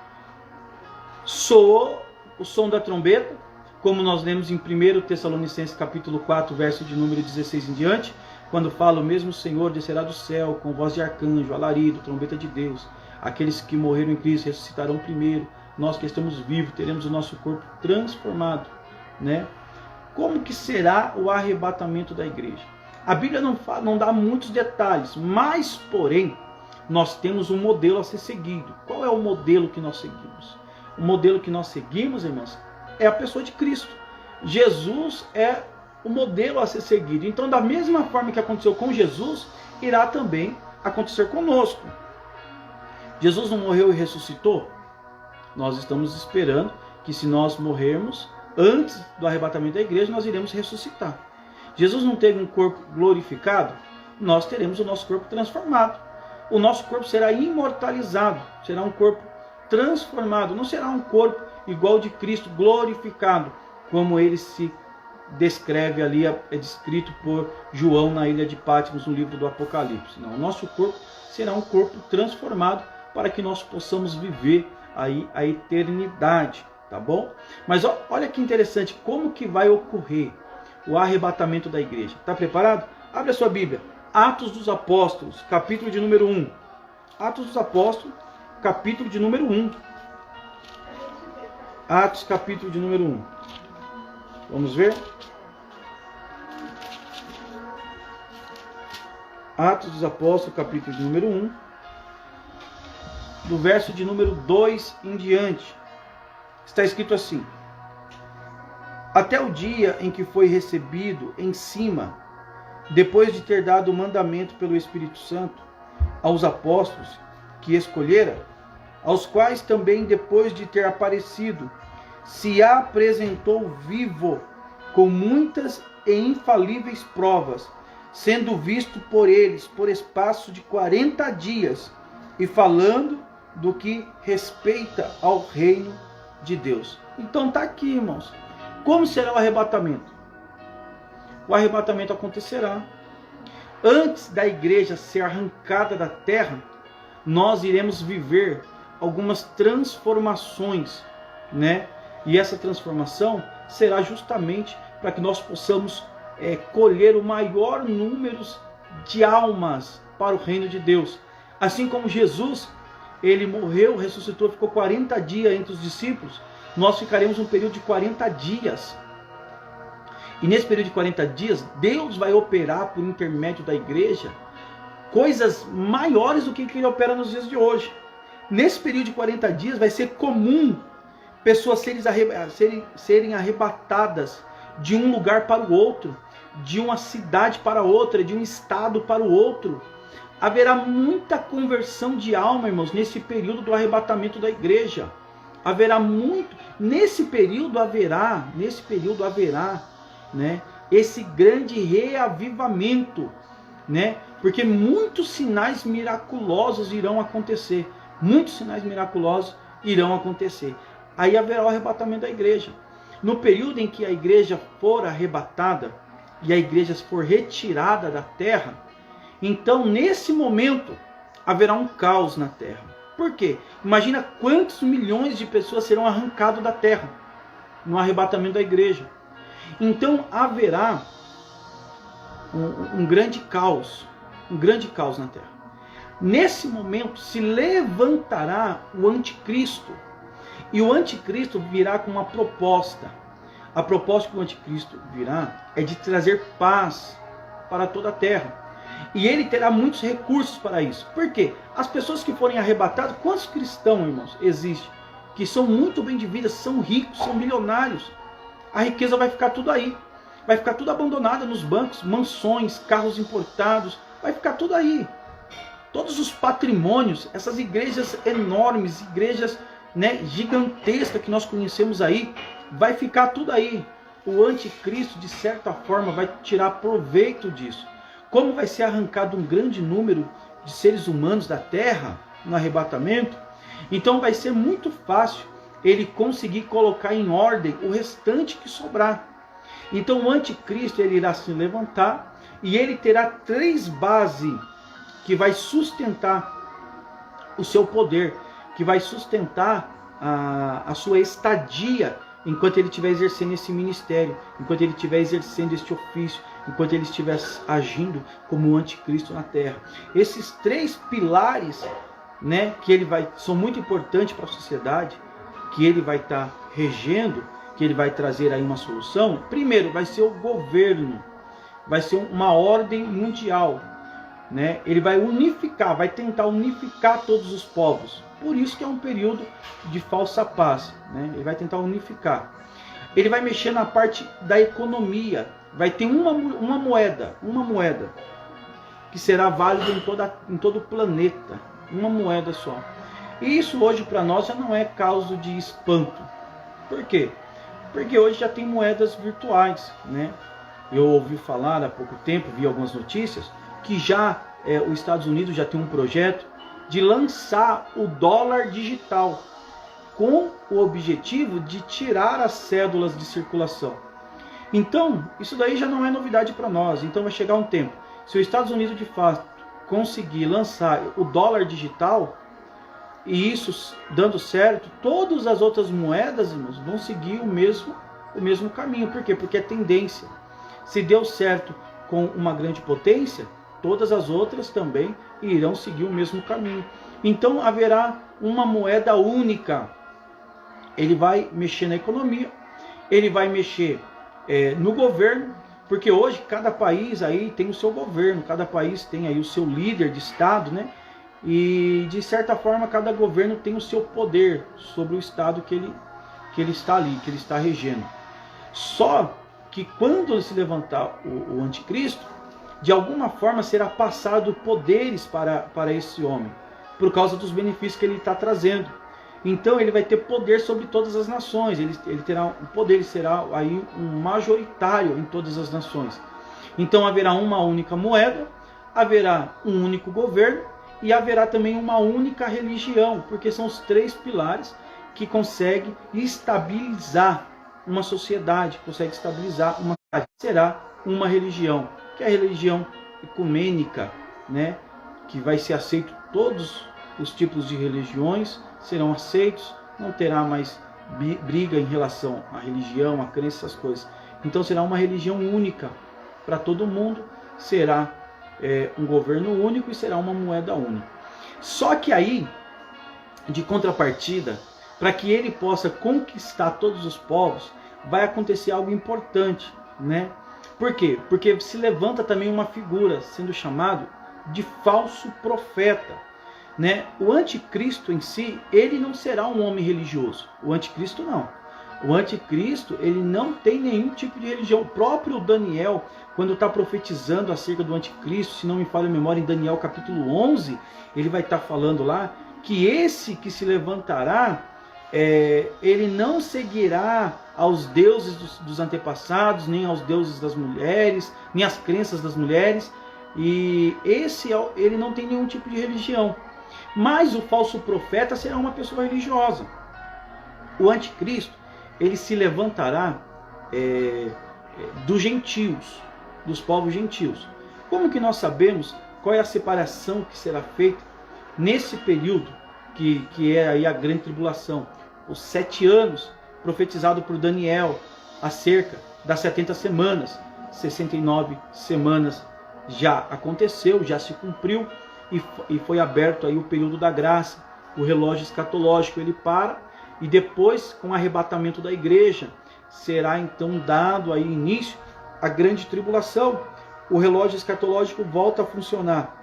Soou o som da trombeta, como nós lemos em 1 Tessalonicenses capítulo 4, verso de número 16 em diante, quando fala: o mesmo Senhor descerá do céu com voz de arcanjo, alarido, trombeta de Deus. Aqueles que morreram em Cristo ressuscitarão primeiro. Nós que estamos vivos teremos o nosso corpo transformado, né? Como que será o arrebatamento da igreja? A Bíblia não dá muitos detalhes, mas, porém, nós temos um modelo a ser seguido. Qual é o modelo que nós seguimos? O modelo que nós seguimos, irmãos, é a pessoa de Cristo. Jesus é o modelo a ser seguido. Então, da mesma forma que aconteceu com Jesus, irá também acontecer conosco. Jesus não morreu e ressuscitou? Nós estamos esperando que, se nós morrermos antes do arrebatamento da igreja, nós iremos ressuscitar. Jesus não teve um corpo glorificado? Nós teremos o nosso corpo transformado. O nosso corpo será imortalizado, será um corpo transformado, não será um corpo igual de Cristo, glorificado, como ele se descreve ali, é descrito por João na ilha de Patmos, no livro do Apocalipse. Não, o nosso corpo será um corpo transformado para que nós possamos viver aí a eternidade, tá bom? Mas olha que interessante, como que vai ocorrer o arrebatamento da igreja. Está preparado? Abre a sua Bíblia. Atos dos Apóstolos, capítulo de número 1. Atos dos Apóstolos, capítulo de número 1. Atos, capítulo de número 1. Vamos ver? Atos dos Apóstolos, capítulo de número 1. Do verso de número 2 em diante. Está escrito assim: até o dia em que foi recebido em cima, depois de ter dado o mandamento pelo Espírito Santo aos apóstolos que escolhera, aos quais também, depois de ter aparecido, se apresentou vivo com muitas e infalíveis provas, sendo visto por eles por espaço de 40 dias, e falando do que respeita ao reino de Deus. Então está aqui, irmãos. Como será o arrebatamento? O arrebatamento acontecerá. Antes da igreja ser arrancada da terra, nós iremos viver algumas transformações, né? E essa transformação será justamente para que nós possamos colher o maior número de almas para o reino de Deus. Assim como Jesus, ele morreu, ressuscitou, ficou 40 dias entre os discípulos, nós ficaremos um período de 40 dias. E nesse período de 40 dias, Deus vai operar por intermédio da igreja coisas maiores do que ele opera nos dias de hoje. Nesse período de 40 dias vai ser comum pessoas serem arrebatadas de um lugar para o outro, de uma cidade para outra, de um estado para o outro. Haverá muita conversão de alma, irmãos, nesse período do arrebatamento da igreja. Haverá muito, nesse período haverá, né, esse grande reavivamento, né? Porque muitos sinais miraculosos irão acontecer. Muitos sinais miraculosos irão acontecer. Aí haverá o arrebatamento da igreja. No período em que a igreja for arrebatada e a igreja for retirada da terra, então nesse momento haverá um caos na terra. Por quê? Imagina quantos milhões de pessoas serão arrancados da terra no arrebatamento da igreja. Então haverá um grande caos na terra. Nesse momento se levantará o anticristo. E o anticristo virá com uma proposta. A proposta que o anticristo virá é de trazer paz para toda a terra. E ele terá muitos recursos para isso. Por quê? As pessoas que forem arrebatadas, quantos cristãos, irmãos, existem? Que são muito bem de vida, são ricos, são milionários. A riqueza vai ficar tudo aí. Vai ficar tudo abandonado nos bancos, mansões, carros importados. Vai ficar tudo aí. Todos os patrimônios, essas igrejas enormes, igrejas, né, gigantescas que nós conhecemos aí, vai ficar tudo aí. O anticristo, de certa forma, vai tirar proveito disso. Como vai ser arrancado um grande número de seres humanos da terra no arrebatamento, então vai ser muito fácil ele conseguir colocar em ordem o restante que sobrar. Então o anticristo ele irá se levantar e ele terá 3 bases que vai sustentar o seu poder, que vai sustentar a sua estadia enquanto ele estiver exercendo esse ministério, enquanto ele estiver exercendo este ofício, enquanto ele estiver agindo como o anticristo na terra. Esses 3 pilares, né, que são muito importantes para a sociedade, que ele vai estar regendo, que ele vai trazer aí uma solução. Primeiro vai ser o governo, vai ser uma ordem mundial, né? Ele vai unificar, vai tentar unificar todos os povos. Por isso que é um período de falsa paz, né? Ele vai tentar unificar. Ele vai mexer na parte da economia. Vai ter uma moeda que será válida em todo o planeta. Uma moeda só. E isso hoje para nós já não é causa de espanto. Por quê? Porque hoje já tem moedas virtuais, né? Eu ouvi falar há pouco tempo, vi algumas notícias, que já os Estados Unidos já tem um projeto de lançar o dólar digital, com o objetivo de tirar as cédulas de circulação. Então, isso daí já não é novidade para nós. Então vai chegar um tempo, se os Estados Unidos de fato conseguir lançar o dólar digital, e isso dando certo, todas as outras moedas, irmãos, vão seguir o mesmo caminho. Por quê? Porque é tendência. Se deu certo com uma grande potência, todas as outras também irão seguir o mesmo caminho. Então haverá uma moeda única. Ele vai mexer na economia, ele vai mexer no governo, porque hoje cada país aí tem o seu governo, cada país tem aí o seu líder de estado, né? E de certa forma cada governo tem o seu poder sobre o estado que ele está ali, que ele está regendo. Só que quando se levantar o anticristo, de alguma forma será passado poderes para esse homem, por causa dos benefícios que ele está trazendo. Então ele vai ter poder sobre todas as nações, ele terá um poder, ele será aí um majoritário em todas as nações. Então haverá uma única moeda, haverá um único governo e haverá também uma única religião, porque são os 3 pilares que conseguem estabilizar uma sociedade, conseguem estabilizar uma sociedade. Será uma religião, que é a religião ecumênica, né? Que vai ser aceito, todos os tipos de religiões serão aceitos, não terá mais briga em relação à religião, à crença, essas coisas. Então será uma religião única para todo mundo, será um governo único e será uma moeda única. Só que aí, de contrapartida, para que ele possa conquistar todos os povos, vai acontecer algo importante, né? Por quê? Porque se levanta também uma figura sendo chamado de falso profeta, né? O anticristo em si, ele não será um homem religioso. O anticristo não. O anticristo, ele não tem nenhum tipo de religião. O próprio Daniel, quando está profetizando acerca do anticristo, se não me falha a memória, em Daniel capítulo 11, ele vai estar falando lá que esse que se levantará, ele não seguirá aos deuses dos antepassados, nem aos deuses das mulheres, nem às crenças das mulheres, e ele não tem nenhum tipo de religião. Mas o falso profeta será uma pessoa religiosa. O anticristo, ele se levantará dos gentios, dos povos gentios. Como que nós sabemos qual é a separação que será feita nesse período que é aí a grande tribulação? Os 7 anos profetizado por Daniel acerca das 70 semanas. 69 semanas já aconteceu, já se cumpriu e foi aberto aí o período da graça. O relógio escatológico ele para e depois, com o arrebatamento da igreja, será então dado aí início à grande tribulação. O relógio escatológico volta a funcionar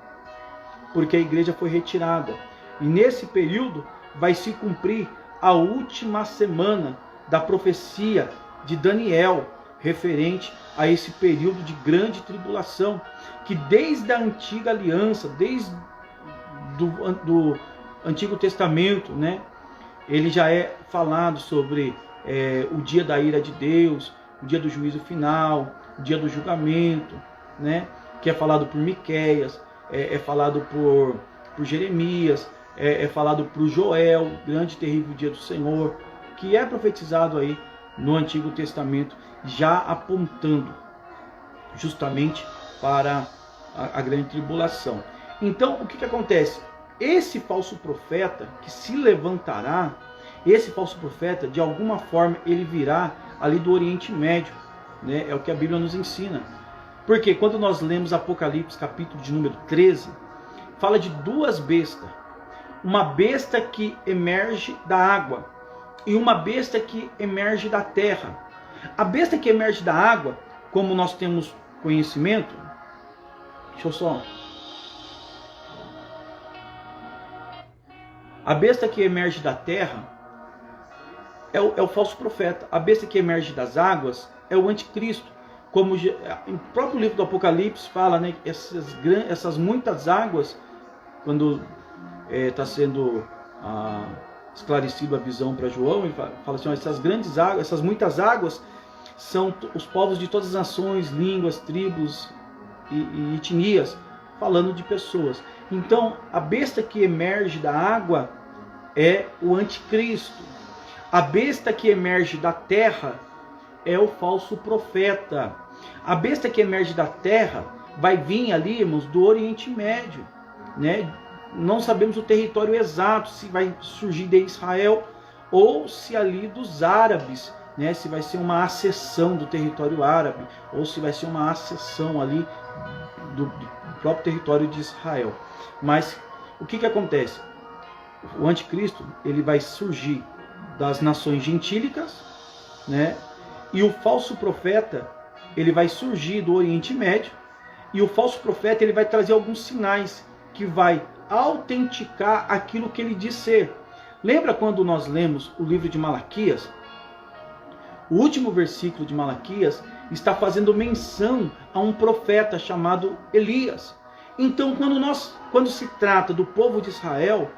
porque a igreja foi retirada. E nesse período vai se cumprir a última semana da profecia de Daniel, referente a esse período de grande tribulação, que desde a antiga aliança, desde do Antigo Testamento, né, ele já é falado sobre o dia da ira de Deus, o dia do juízo final, o dia do julgamento, né, que é falado por Miqueias, é falado por Jeremias, é falado por Joel, grande e terrível dia do Senhor, que é profetizado aí no Antigo Testamento, já apontando justamente para a grande tribulação. Então, o que acontece? Esse falso profeta que se levantará, esse falso profeta, de alguma forma, ele virá ali do Oriente Médio, né? É o que a Bíblia nos ensina. Porque quando nós lemos Apocalipse, capítulo de número 13, fala de 2 bestas. Uma besta que emerge da água e uma besta que emerge da terra. A besta que emerge da água, como nós temos conhecimento, deixa eu só... A besta que emerge da terra é o falso profeta. A besta que emerge das águas é o anticristo. Como o próprio livro do Apocalipse fala, né, essas muitas águas, quando está sendo esclarecido a visão para João, ele fala assim, essas grandes águas, essas muitas águas são os povos de todas as nações, línguas, tribos e etnias, falando de pessoas. Então, a besta que emerge da água é o anticristo. A besta que emerge da terra é o falso profeta. A besta que emerge da terra vai vir ali, irmãos, do Oriente Médio, né? Não sabemos o território exato, se vai surgir de Israel ou se ali dos árabes, né? Se vai ser uma acessão do território árabe ou se vai ser uma acessão ali do próprio território de Israel. Mas o que acontece? O anticristo, ele vai surgir das nações gentílicas, né? E o falso profeta, ele vai surgir do Oriente Médio, e o falso profeta, ele vai trazer alguns sinais que vai autenticar aquilo que ele diz ser. Lembra quando nós lemos o livro de Malaquias? O último versículo de Malaquias está fazendo menção a um profeta chamado Elias. Então, quando se trata do povo de Israel,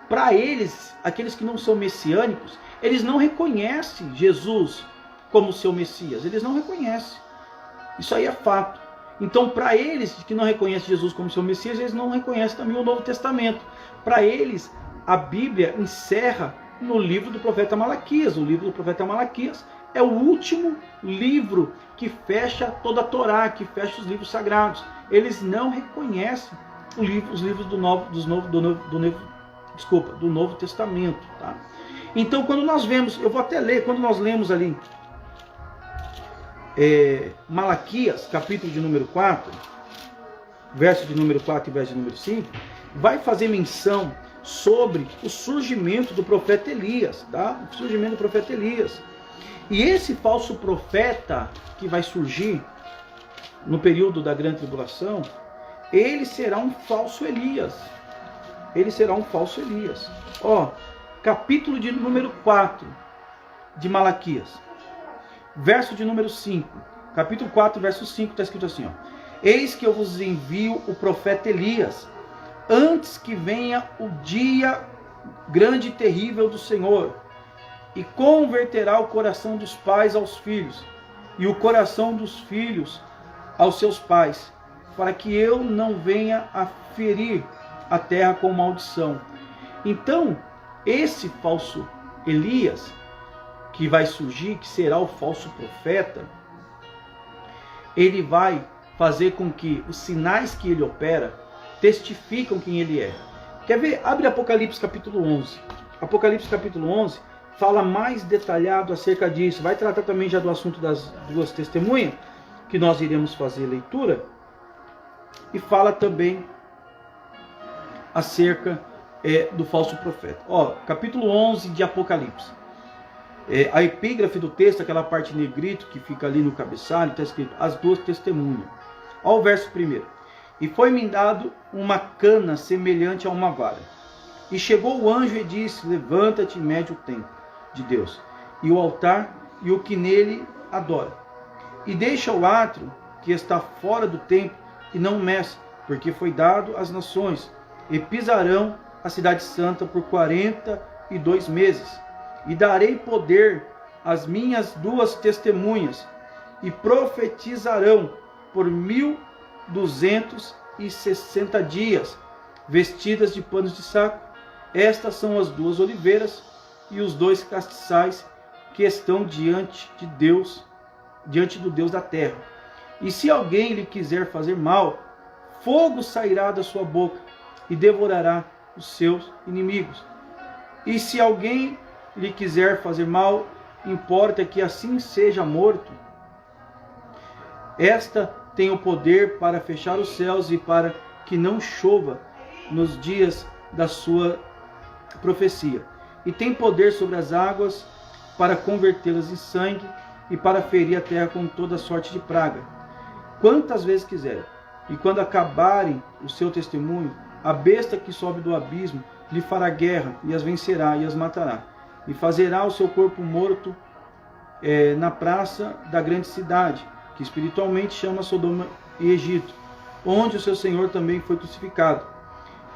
para eles, aqueles que não são messiânicos, eles não reconhecem Jesus como seu Messias. Eles não reconhecem. Isso aí é fato. Então, para eles que não reconhecem Jesus como seu Messias, eles não reconhecem também o Novo Testamento. Para eles, a Bíblia encerra no livro do profeta Malaquias. O livro do profeta Malaquias é o último livro que fecha toda a Torá, que fecha os livros sagrados. Eles não reconhecem os livros do Novo Testamento. Tá? Então, quando nós vemos, eu vou até ler, quando nós lemos ali Malaquias, capítulo de número 4, verso de número 4 e verso de número 5, vai fazer menção sobre o surgimento do profeta Elias, tá? O surgimento do profeta Elias. E esse falso profeta que vai surgir no período da grande tribulação, ele será um falso Elias. Ele será um falso Elias. Ó, capítulo de número 4 de Malaquias, verso de número 5. Capítulo 4, verso 5, está escrito assim, ó: eis que eu vos envio o profeta Elias, antes que venha o dia grande e terrível do Senhor, e converterá o coração dos pais aos filhos, e o coração dos filhos aos seus pais, para que eu não venha a ferir a terra com maldição. Então, esse falso Elias, que vai surgir, que será o falso profeta, ele vai fazer com que os sinais que ele opera testificam quem ele é. Quer ver? Abre Apocalipse capítulo 11. Apocalipse capítulo 11 fala mais detalhado acerca disso. Vai tratar também já do assunto das duas testemunhas, que nós iremos fazer leitura. E fala também acerca do falso profeta. Ó, capítulo 11 de Apocalipse. A epígrafe do texto, aquela parte negrito que fica ali no cabeçalho, está escrito: as duas testemunhas. Ó, o verso 1. E foi-me dado uma cana semelhante a uma vara. E chegou o anjo e disse: levanta-te e mede o templo de Deus, e o altar, e o que nele adora. E deixa o átrio que está fora do templo, e não meça, porque foi dado às nações, e pisarão a cidade santa por 42 meses. E darei poder às minhas duas testemunhas, e profetizarão por 1260 dias, vestidas de panos de saco. Estas são as duas oliveiras e os dois castiçais que estão diante de Deus, diante do Deus da terra. E se alguém lhe quiser fazer mal, fogo sairá da sua boca e devorará os seus inimigos. E se alguém lhe quiser fazer mal, importa que assim seja morto. Esta tem o poder para fechar os céus e para que não chova nos dias da sua profecia. E tem poder sobre as águas para convertê-las em sangue e para ferir a terra com toda sorte de praga, quantas vezes quiser. E quando acabarem o seu testemunho, a besta que sobe do abismo lhe fará guerra e as vencerá e as matará. E fazerá o seu corpo morto na praça da grande cidade, que espiritualmente chama Sodoma e Egito, onde o seu Senhor também foi crucificado.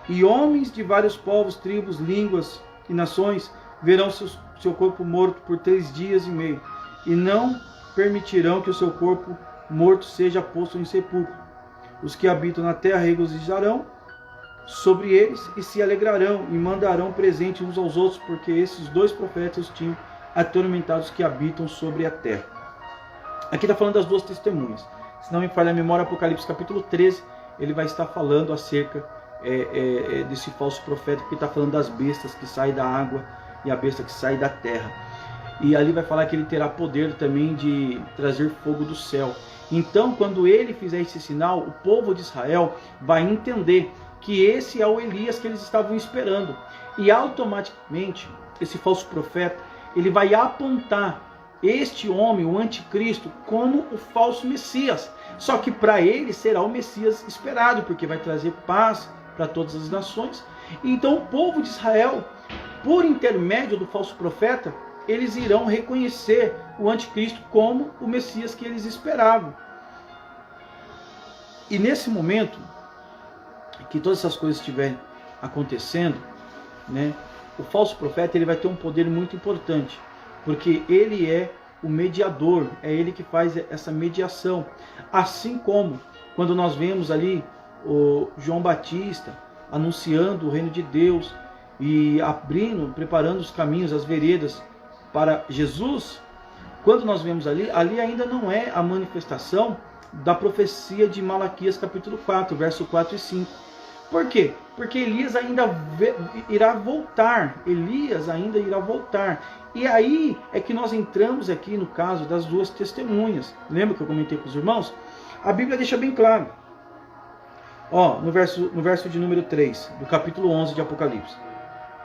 E homens de vários povos, tribos, línguas e nações verão seu corpo morto por 3 dias e meio, e não permitirão que o seu corpo morto seja posto em sepulcro. Os que habitam na terra regozijarão sobre eles e se alegrarão e mandarão presente uns aos outros, porque esses dois profetas tinham atormentado os que habitam sobre a terra. Aqui está falando das duas testemunhas. Se não me falha a memória, Apocalipse capítulo 13, ele vai estar falando acerca desse falso profeta, que está falando das bestas que saem da água e a besta que sai da terra. E ali vai falar que ele terá poder também de trazer fogo do céu. Então, quando ele fizer esse sinal, o povo de Israel vai entender que esse é o Elias que eles estavam esperando. E automaticamente, esse falso profeta, ele vai apontar este homem, o anticristo, como o falso Messias. Só que para ele será o Messias esperado, porque vai trazer paz para todas as nações. Então o povo de Israel, por intermédio do falso profeta, eles irão reconhecer o anticristo como o Messias que eles esperavam. E nesse momento que todas essas coisas estiverem acontecendo, né, o falso profeta ele vai ter um poder muito importante, porque ele é o mediador, é ele que faz essa mediação. Assim como quando nós vemos ali o João Batista anunciando o reino de Deus e preparando os caminhos, as veredas para Jesus, quando nós vemos ali ainda não é a manifestação da profecia de Malaquias capítulo 4, verso 4 e 5. Por quê? Porque Elias ainda irá voltar. Elias ainda irá voltar. E aí é que nós entramos aqui no caso das duas testemunhas. Lembra que eu comentei com os irmãos? A Bíblia deixa bem claro. No verso de número 3, do capítulo 11 de Apocalipse.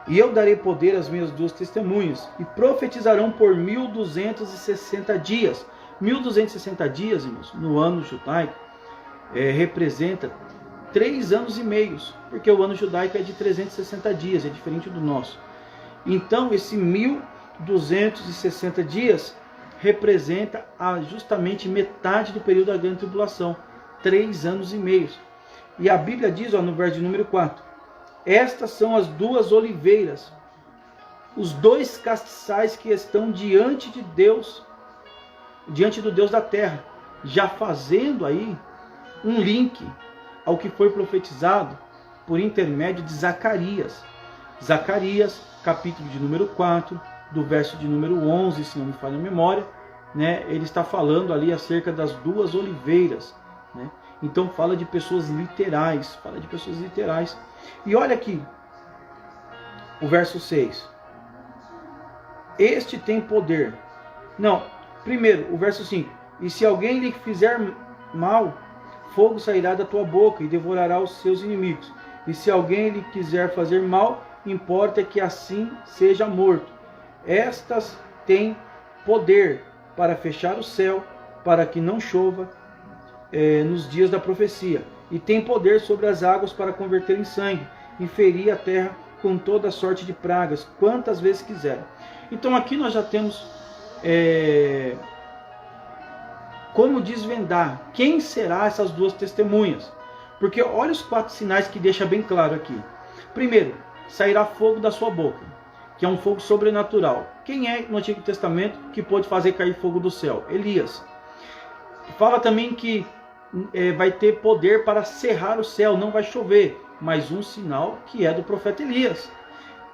E eu darei poder às minhas duas testemunhas, e profetizarão por 1260 dias. 1260 dias, irmãos, no ano judaico, representa 3 anos e meios, porque o ano judaico é de 360 dias, é diferente do nosso. Então, esse 1260 dias representa justamente metade do período da grande tribulação, 3 anos e meios. E a Bíblia diz, no verso de número 4, estas são as duas oliveiras, os dois castiçais que estão diante de Deus, diante do Deus da terra, já fazendo aí um link ao que foi profetizado por intermédio de Zacarias. Zacarias, capítulo de número 4, do verso de número 11, se não me falha a memória, né, ele está falando ali acerca das duas oliveiras, né? Então fala de pessoas literais, E olha aqui, o verso 6. Este tem poder. Não, primeiro, o verso 5. E se alguém lhe fizer mal, fogo sairá da tua boca e devorará os seus inimigos. E se alguém lhe quiser fazer mal, importa que assim seja morto. Estas têm poder para fechar o céu, para que não chova nos dias da profecia. E tem poder sobre as águas para converter em sangue, e ferir a terra com toda sorte de pragas, quantas vezes quiser. Então aqui nós já temos como desvendar quem será essas duas testemunhas. Porque olha os 4 sinais que deixa bem claro aqui. Primeiro, sairá fogo da sua boca, que é um fogo sobrenatural. Quem é no Antigo Testamento que pôde fazer cair fogo do céu? Elias. Fala também que vai ter poder para cerrar o céu, não vai chover. Mais um sinal que é do profeta Elias.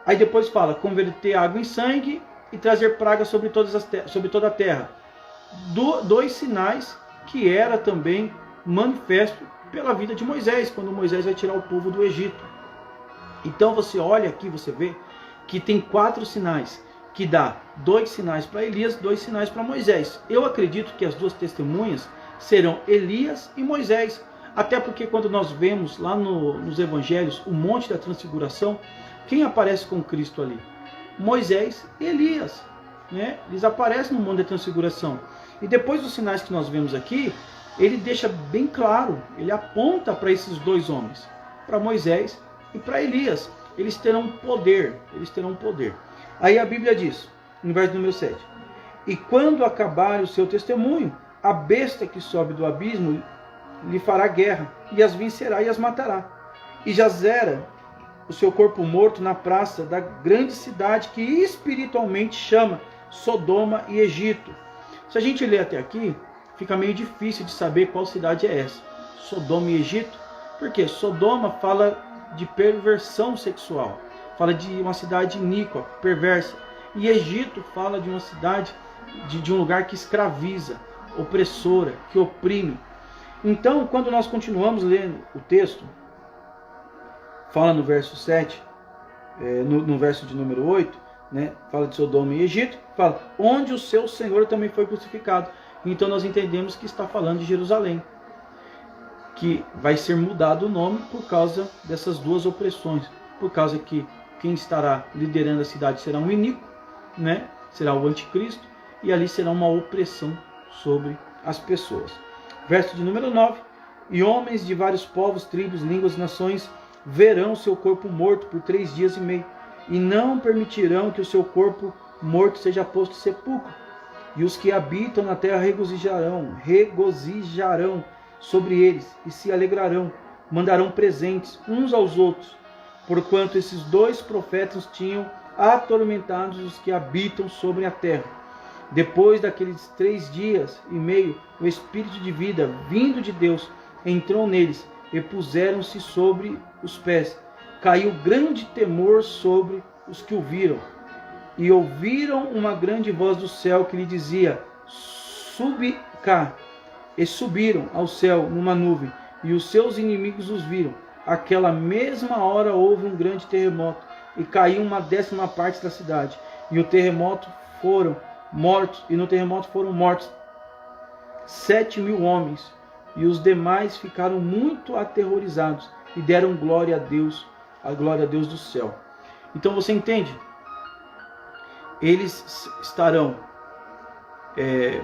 Aí depois fala, converter água em sangue e trazer pragas sobre toda a terra. 2 sinais que era também manifesto pela vida de Moisés, quando Moisés vai tirar o povo do Egito. Então você olha aqui, você vê que tem 4 sinais, que dá 2 sinais para Elias, 2 sinais para Moisés. Eu acredito que as 2 testemunhas serão Elias e Moisés, até porque quando nós vemos lá nos evangelhos o monte da transfiguração, quem aparece com Cristo ali? Moisés e Elias, né? Eles aparecem no monte da transfiguração. E depois dos sinais que nós vemos aqui, ele deixa bem claro, ele aponta para esses 2 homens, para Moisés e para Elias. Eles terão poder, Aí a Bíblia diz, no verso número 7, e quando acabar o seu testemunho, a besta que sobe do abismo lhe fará guerra, e as vencerá e as matará. E jazera o seu corpo morto na praça da grande cidade que espiritualmente chama Sodoma e Egito. Se a gente ler até aqui, fica meio difícil de saber qual cidade é essa. Sodoma e Egito. Por quê? Sodoma fala de perversão sexual. Fala de uma cidade iníqua, perversa. E Egito fala de uma cidade, de um lugar que escraviza, opressora, que oprime. Então, quando nós continuamos lendo o texto, fala no verso 7, no verso de número 8, né, fala de Sodoma e Egito, fala, onde o seu Senhor também foi crucificado. Então nós entendemos que está falando de Jerusalém, que vai ser mudado o nome por causa dessas 2 opressões, por causa que quem estará liderando a cidade será um iníquo, né, será o anticristo, e ali será uma opressão sobre as pessoas. Verso de número 9, e homens de vários povos, tribos, línguas, nações, verão seu corpo morto por 3 dias e meio, e não permitirão que o seu corpo morto seja posto em sepulcro. E os que habitam na terra regozijarão sobre eles, e se alegrarão, mandarão presentes uns aos outros, porquanto esses 2 profetas tinham atormentados os que habitam sobre a terra. Depois daqueles 3 dias e meio, o Espírito de vida, vindo de Deus, entrou neles, e puseram-se sobre os pés. Caiu grande temor sobre os que o viram. E ouviram uma grande voz do céu que lhe dizia, subi cá. E subiram ao céu numa nuvem, e os seus inimigos os viram. Aquela mesma hora houve um grande terremoto, e caiu 1/10 parte da cidade. E no terremoto foram mortos 7.000 homens. e os demais ficaram muito aterrorizados e deram glória a glória a Deus do céu. Então você entende? Eles estarão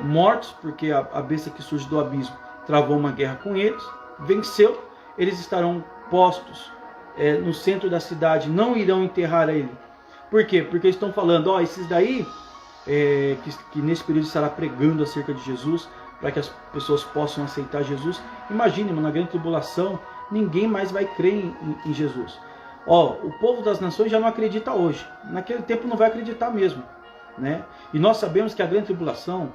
mortos, porque a besta que surge do abismo travou uma guerra com eles, venceu. Eles estarão postos no centro da cidade, não irão enterrar ele. Por quê? Porque eles estão falando, esses daí, que nesse período estará pregando acerca de Jesus, para que as pessoas possam aceitar Jesus. Imagine, na grande tribulação, ninguém mais vai crer em Jesus. O povo das nações já não acredita hoje. Naquele tempo não vai acreditar mesmo, né? E nós sabemos que a grande tribulação,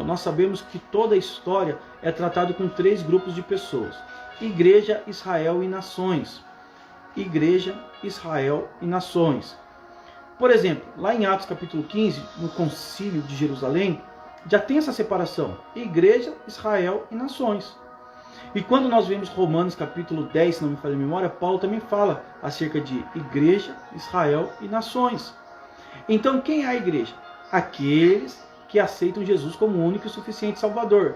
nós sabemos que toda a história é tratada com 3 grupos de pessoas: Igreja, Israel e nações. Igreja, Israel e nações. Por exemplo, lá em Atos capítulo 15, no concílio de Jerusalém, já tem essa separação: Igreja, Israel e nações. E quando nós vemos Romanos capítulo 10, se não me falha a memória, Paulo também fala acerca de Igreja, Israel e nações. Então quem é a igreja? Aqueles que aceitam Jesus como único e suficiente Salvador.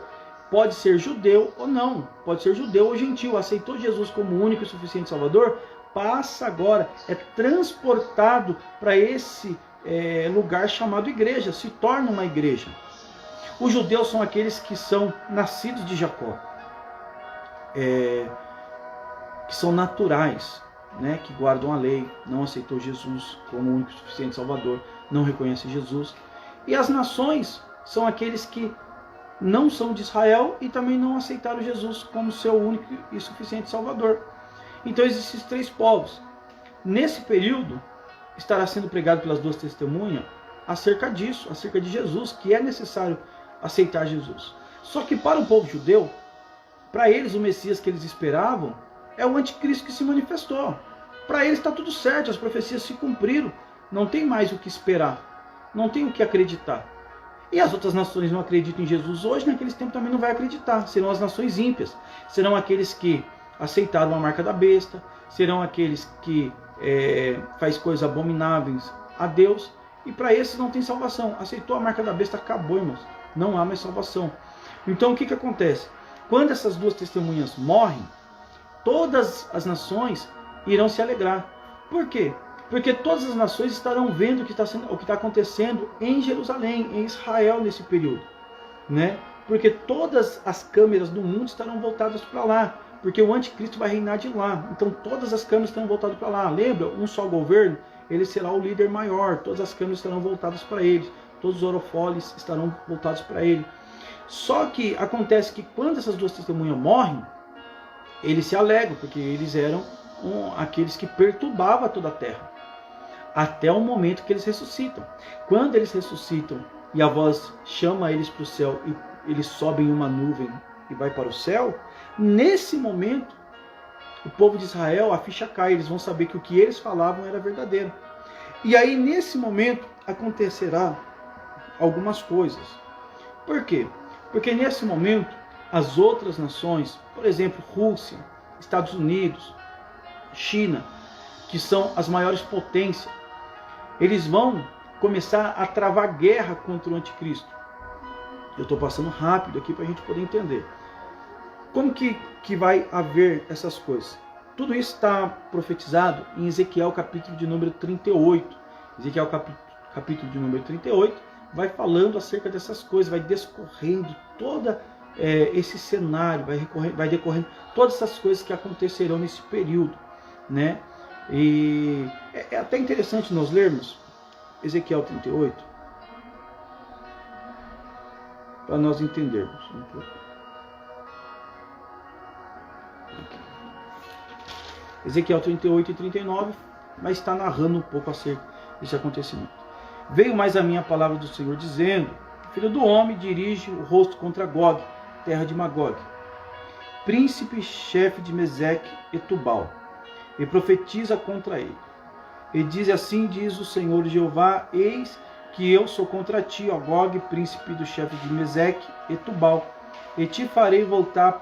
Pode ser judeu ou não, pode ser judeu ou gentil. Aceitou Jesus como único e suficiente Salvador, passa agora, é transportado para esse lugar chamado igreja, se torna uma igreja. Os judeus são aqueles que são nascidos de Jacó, que são naturais, né, que guardam a lei, não aceitou Jesus como único e suficiente Salvador, não reconhece Jesus. E as nações são aqueles que não são de Israel e também não aceitaram Jesus como seu único e suficiente Salvador. Então existem esses 3 povos. Nesse período estará sendo pregado pelas 2 testemunhas acerca disso, acerca de Jesus, que é necessário aceitar Jesus. Só que para o povo judeu, para eles o Messias que eles esperavam é o anticristo que se manifestou. Para eles está tudo certo, as profecias se cumpriram, não tem mais o que esperar, não tem o que acreditar. E as outras nações não acreditam em Jesus hoje, naqueles tempos também não vai acreditar. Serão as nações ímpias, serão aqueles que aceitaram a marca da besta, serão aqueles que faz coisas abomináveis a Deus, e para esses não tem salvação. Aceitou a marca da besta, acabou, irmãos, não há mais salvação. Então o que acontece? Quando essas 2 testemunhas morrem, todas as nações irão se alegrar. Por quê? Porque todas as nações estarão vendo o que está acontecendo em Jerusalém, em Israel nesse período, né? Porque todas as câmeras do mundo estarão voltadas para lá, porque o anticristo vai reinar de lá. Então todas as câmeras estarão voltadas para lá. Lembra? Um só governo, ele será o líder maior, todas as câmeras estarão voltadas para ele, todos os orofoles estarão voltados para ele. Só que acontece que quando essas 2 testemunhas morrem, eles se alegram, porque eles eram aqueles que perturbavam toda a terra, até o momento que eles ressuscitam. Quando eles ressuscitam e a voz chama eles para o céu e eles sobem em uma nuvem e vai para o céu, nesse momento o povo de Israel, a ficha cai, eles vão saber que o que eles falavam era verdadeiro. E aí nesse momento acontecerá algumas coisas. Por quê? Porque nesse momento as outras nações, por exemplo, Rússia, Estados Unidos, China, que são as maiores potências, eles vão começar a travar guerra contra o anticristo. Eu estou passando rápido aqui para a gente poder entender. Como que vai haver essas coisas? Tudo isso está profetizado em Ezequiel capítulo de número 38. Ezequiel capítulo de número 38 vai falando acerca dessas coisas, vai discorrendo todo esse cenário, vai decorrendo todas essas coisas que acontecerão nesse período, né? E é até interessante nós lermos Ezequiel 38 para nós entendermos um pouco. Ezequiel 38 e 39 vai estar narrando um pouco acerca desse acontecimento. Veio mais a minha palavra do Senhor dizendo: Filho do homem, dirige o rosto contra Gog, terra de Magog, príncipe chefe de Meseque e Tubal, e profetiza contra ele. E diz assim: diz o Senhor Jeová, eis que eu sou contra ti, ó Gog, príncipe do chefe de Meseque e Tubal, e te farei voltar,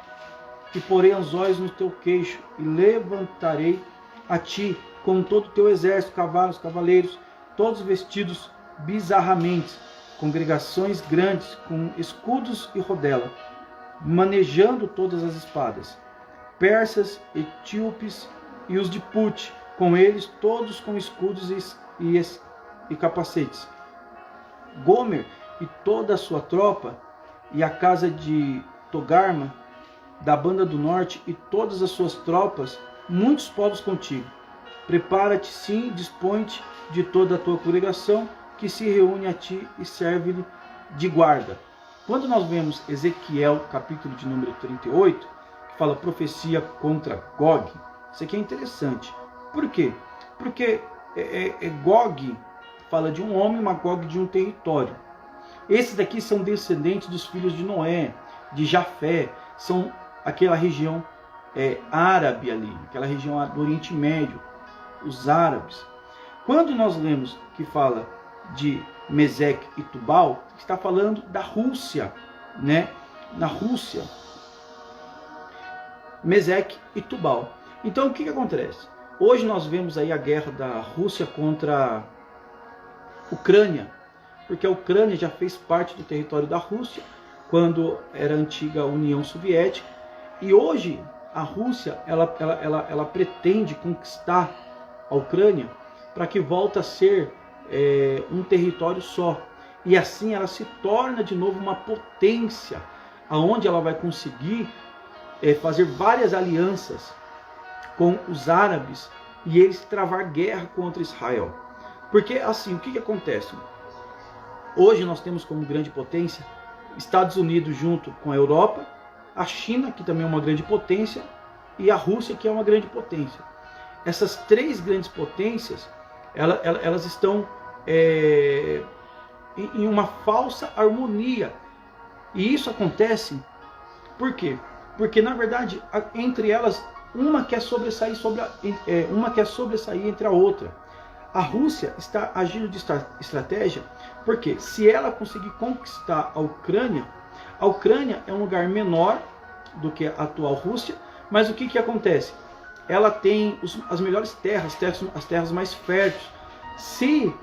e porei anzóis no teu queixo, e levantarei a ti com todo o teu exército, cavalos, cavaleiros, todos vestidos bizarramente, congregações grandes, com escudos e rodela. manejando todas as espadas, persas, etíopes e os de Put, com eles todos com escudos e capacetes. Gomer e toda a sua tropa, e a casa de Togarma, da banda do norte, e todas as suas tropas, muitos povos contigo. Prepara-te, sim, dispõe-te de toda a tua congregação, que se reúne a ti e serve-lhe de guarda. Quando nós vemos Ezequiel, capítulo de número 38, que fala profecia contra Gog, isso aqui é interessante. Por quê? Porque Gog fala de um homem, Magog de um território. Esses daqui são descendentes dos filhos de Noé, de Jafé, são aquela região árabe ali, aquela região do Oriente Médio, os árabes. Quando nós lemos que fala de Meseque e Tubal, está falando da Rússia, né? Na Rússia, Meseque e Tubal. Então o que acontece? Hoje nós vemos aí a guerra da Rússia contra a Ucrânia, porque a Ucrânia já fez parte do território da Rússia quando era a antiga União Soviética, e hoje a Rússia ela pretende conquistar a Ucrânia para que volte a ser um território só, e assim ela se torna de novo uma potência, aonde ela vai conseguir fazer várias alianças com os árabes e eles travar guerra contra Israel. Porque assim, o que acontece? Hoje nós temos como grande potência Estados Unidos junto com a Europa, a China, que também é uma grande potência, e a Rússia, que é uma grande potência. Essas três grandes potências, elas estão em uma falsa harmonia. E isso acontece por quê? Porque na verdade, entre elas, uma quer sobressair entre a outra. A Rússia está agindo de estratégia, porque se ela conseguir conquistar a Ucrânia é um lugar menor do que a atual Rússia, mas o que acontece? Ela tem as melhores terras, as terras mais férteis. Se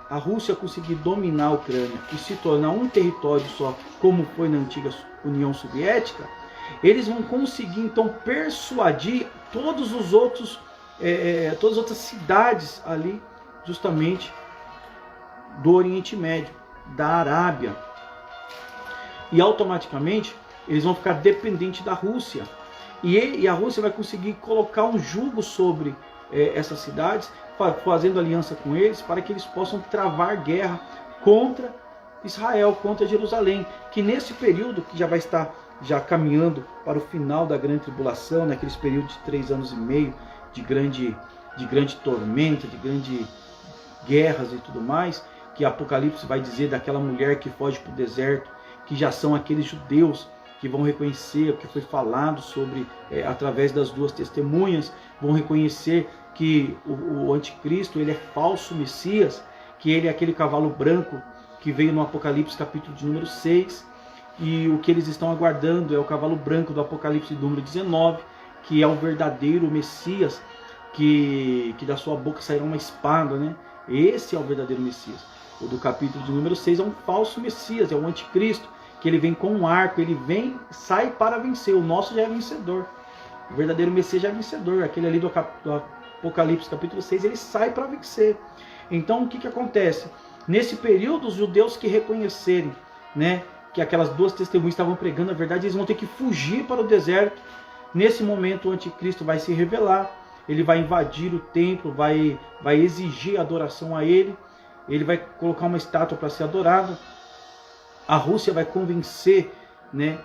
a Rússia conseguir dominar a Ucrânia e se tornar um território só, como foi na antiga União Soviética, eles vão conseguir então persuadir todas as outras cidades ali, justamente do Oriente Médio, da Arábia, e automaticamente eles vão ficar dependentes da Rússia, e a Rússia vai conseguir colocar um jugo sobre essas cidades, fazendo aliança com eles, para que eles possam travar guerra contra Israel, contra Jerusalém, que nesse período, que já vai estar caminhando para o final da grande tribulação, naqueles períodos de 3 anos e meio, de grande tormenta, de grandes guerras e tudo mais, que Apocalipse vai dizer daquela mulher que foge para o deserto, que já são aqueles judeus que vão reconhecer o que foi falado sobre, através das 2 testemunhas, vão reconhecer que o anticristo, ele é falso Messias, que ele é aquele cavalo branco que veio no Apocalipse capítulo de número 6, e o que eles estão aguardando é o cavalo branco do Apocalipse de número 19, que é o verdadeiro Messias, que da sua boca sairá uma espada, né? Esse é o verdadeiro Messias. O do capítulo de número 6 é um falso Messias, é o anticristo, que ele vem com um arco, ele sai para vencer. O nosso já é vencedor. O verdadeiro Messias já é vencedor. Aquele ali do Apocalipse capítulo 6, ele sai para vencer. Então o que acontece? Nesse período, os judeus que reconhecerem, né, que aquelas 2 testemunhas estavam pregando a verdade, eles vão ter que fugir para o deserto. Nesse momento o anticristo vai se revelar, ele vai invadir o templo, vai exigir adoração a ele vai colocar uma estátua para ser adorada. A Rússia vai convencer, né,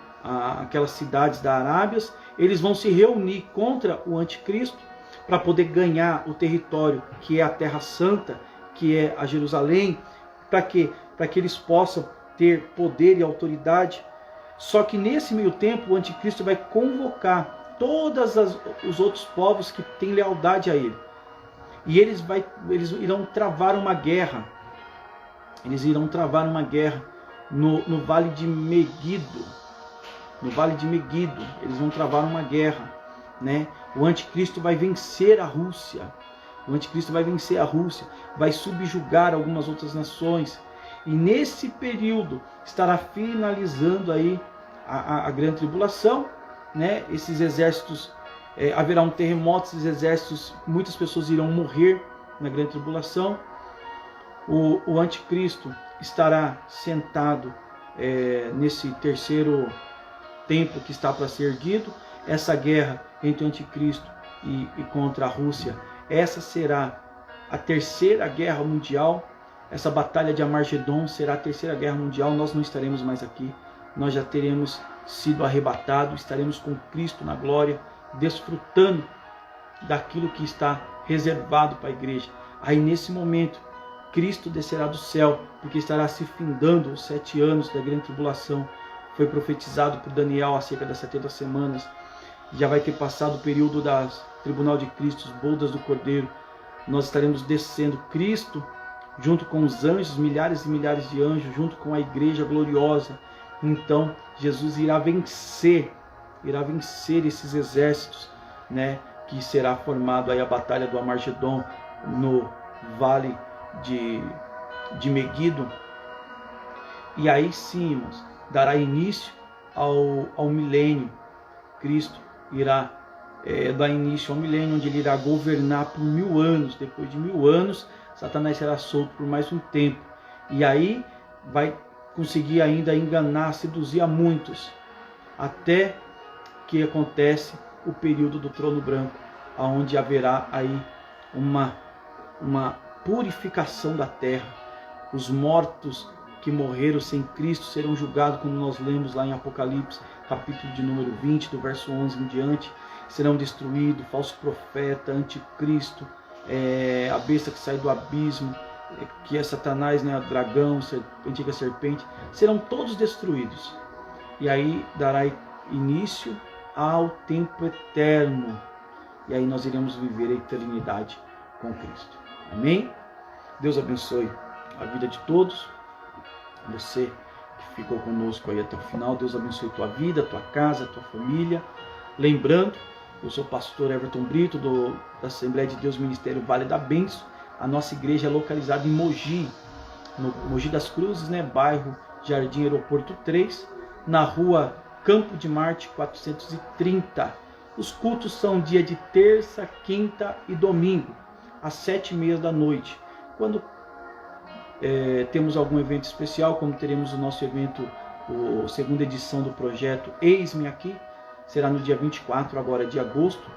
aquelas cidades da Arábia, eles vão se reunir contra o anticristo para poder ganhar o território que é a Terra Santa, que é a Jerusalém, para que eles possam ter poder e autoridade. Só que nesse meio tempo o anticristo vai convocar todos os outros povos que têm lealdade a ele. E eles irão travar uma guerra. Eles irão travar uma guerra no Vale de Megido. No Vale de Megido, eles vão travar uma guerra, né? O anticristo vai vencer a Rússia. O anticristo vai vencer a Rússia, vai subjugar algumas outras nações. E nesse período estará finalizando aí a grande tribulação, né? Esses exércitos, haverá um terremoto, esses exércitos, muitas pessoas irão morrer na grande tribulação. O anticristo estará sentado nesse terceiro templo que está para ser erguido. Essa guerra entre o anticristo e contra a Rússia, essa será a terceira guerra mundial. Essa batalha de Armagedon será a terceira guerra mundial. Nós não estaremos mais aqui, nós já teremos sido arrebatados, estaremos com Cristo na glória, desfrutando daquilo que está reservado para a igreja. Aí nesse momento, Cristo descerá do céu, porque estará se findando os 7 anos da grande tribulação. Foi profetizado por Daniel acerca das 70 semanas. Já vai ter passado o período das tribunal de Cristo, os bodas do Cordeiro. Nós estaremos descendo, Cristo junto com os anjos, milhares e milhares de anjos, junto com a igreja gloriosa. Então Jesus irá vencer esses exércitos, né? Que será formado aí a batalha do Armagedon no vale de Meguido. E aí sim, irmãos, dará início ao milênio. Cristo irá dar início ao milênio, onde ele irá governar por 1000 anos. Depois de 1000 anos, Satanás será solto por mais um tempo. E aí vai conseguir ainda enganar, seduzir a muitos, até que acontece o período do trono branco, onde haverá aí uma purificação da terra. Os mortos que morreram sem Cristo serão julgados, como nós lemos lá em Apocalipse, capítulo de número 20, do verso 11 em diante. Serão destruídos, falso profeta, anticristo, a besta que sai do abismo, que é Satanás, né, o dragão, a antiga serpente, serão todos destruídos. E aí dará início ao tempo eterno. E aí nós iremos viver a eternidade com Cristo. Amém? Deus abençoe a vida de todos. Você que ficou conosco aí até o final, Deus abençoe tua vida, tua casa, tua família. Lembrando, eu sou o pastor Everton Brito, da Assembleia de Deus Ministério Vale da Bênção. A nossa igreja é localizada em Mogi, no Mogi das Cruzes, né? Bairro Jardim Aeroporto 3, na rua Campo de Marte 430. Os cultos são dia de terça, quinta e domingo, às 7h30 da noite. Quando temos algum evento especial, como teremos o nosso evento, a segunda edição do projeto Eis-me Aqui, será no dia 24 agora de agosto.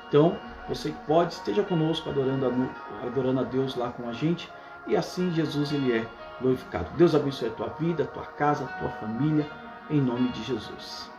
Então, você esteja conosco adorando a Deus lá com a gente, e assim Jesus ele é glorificado. Deus abençoe a tua vida, a tua casa, a tua família, em nome de Jesus.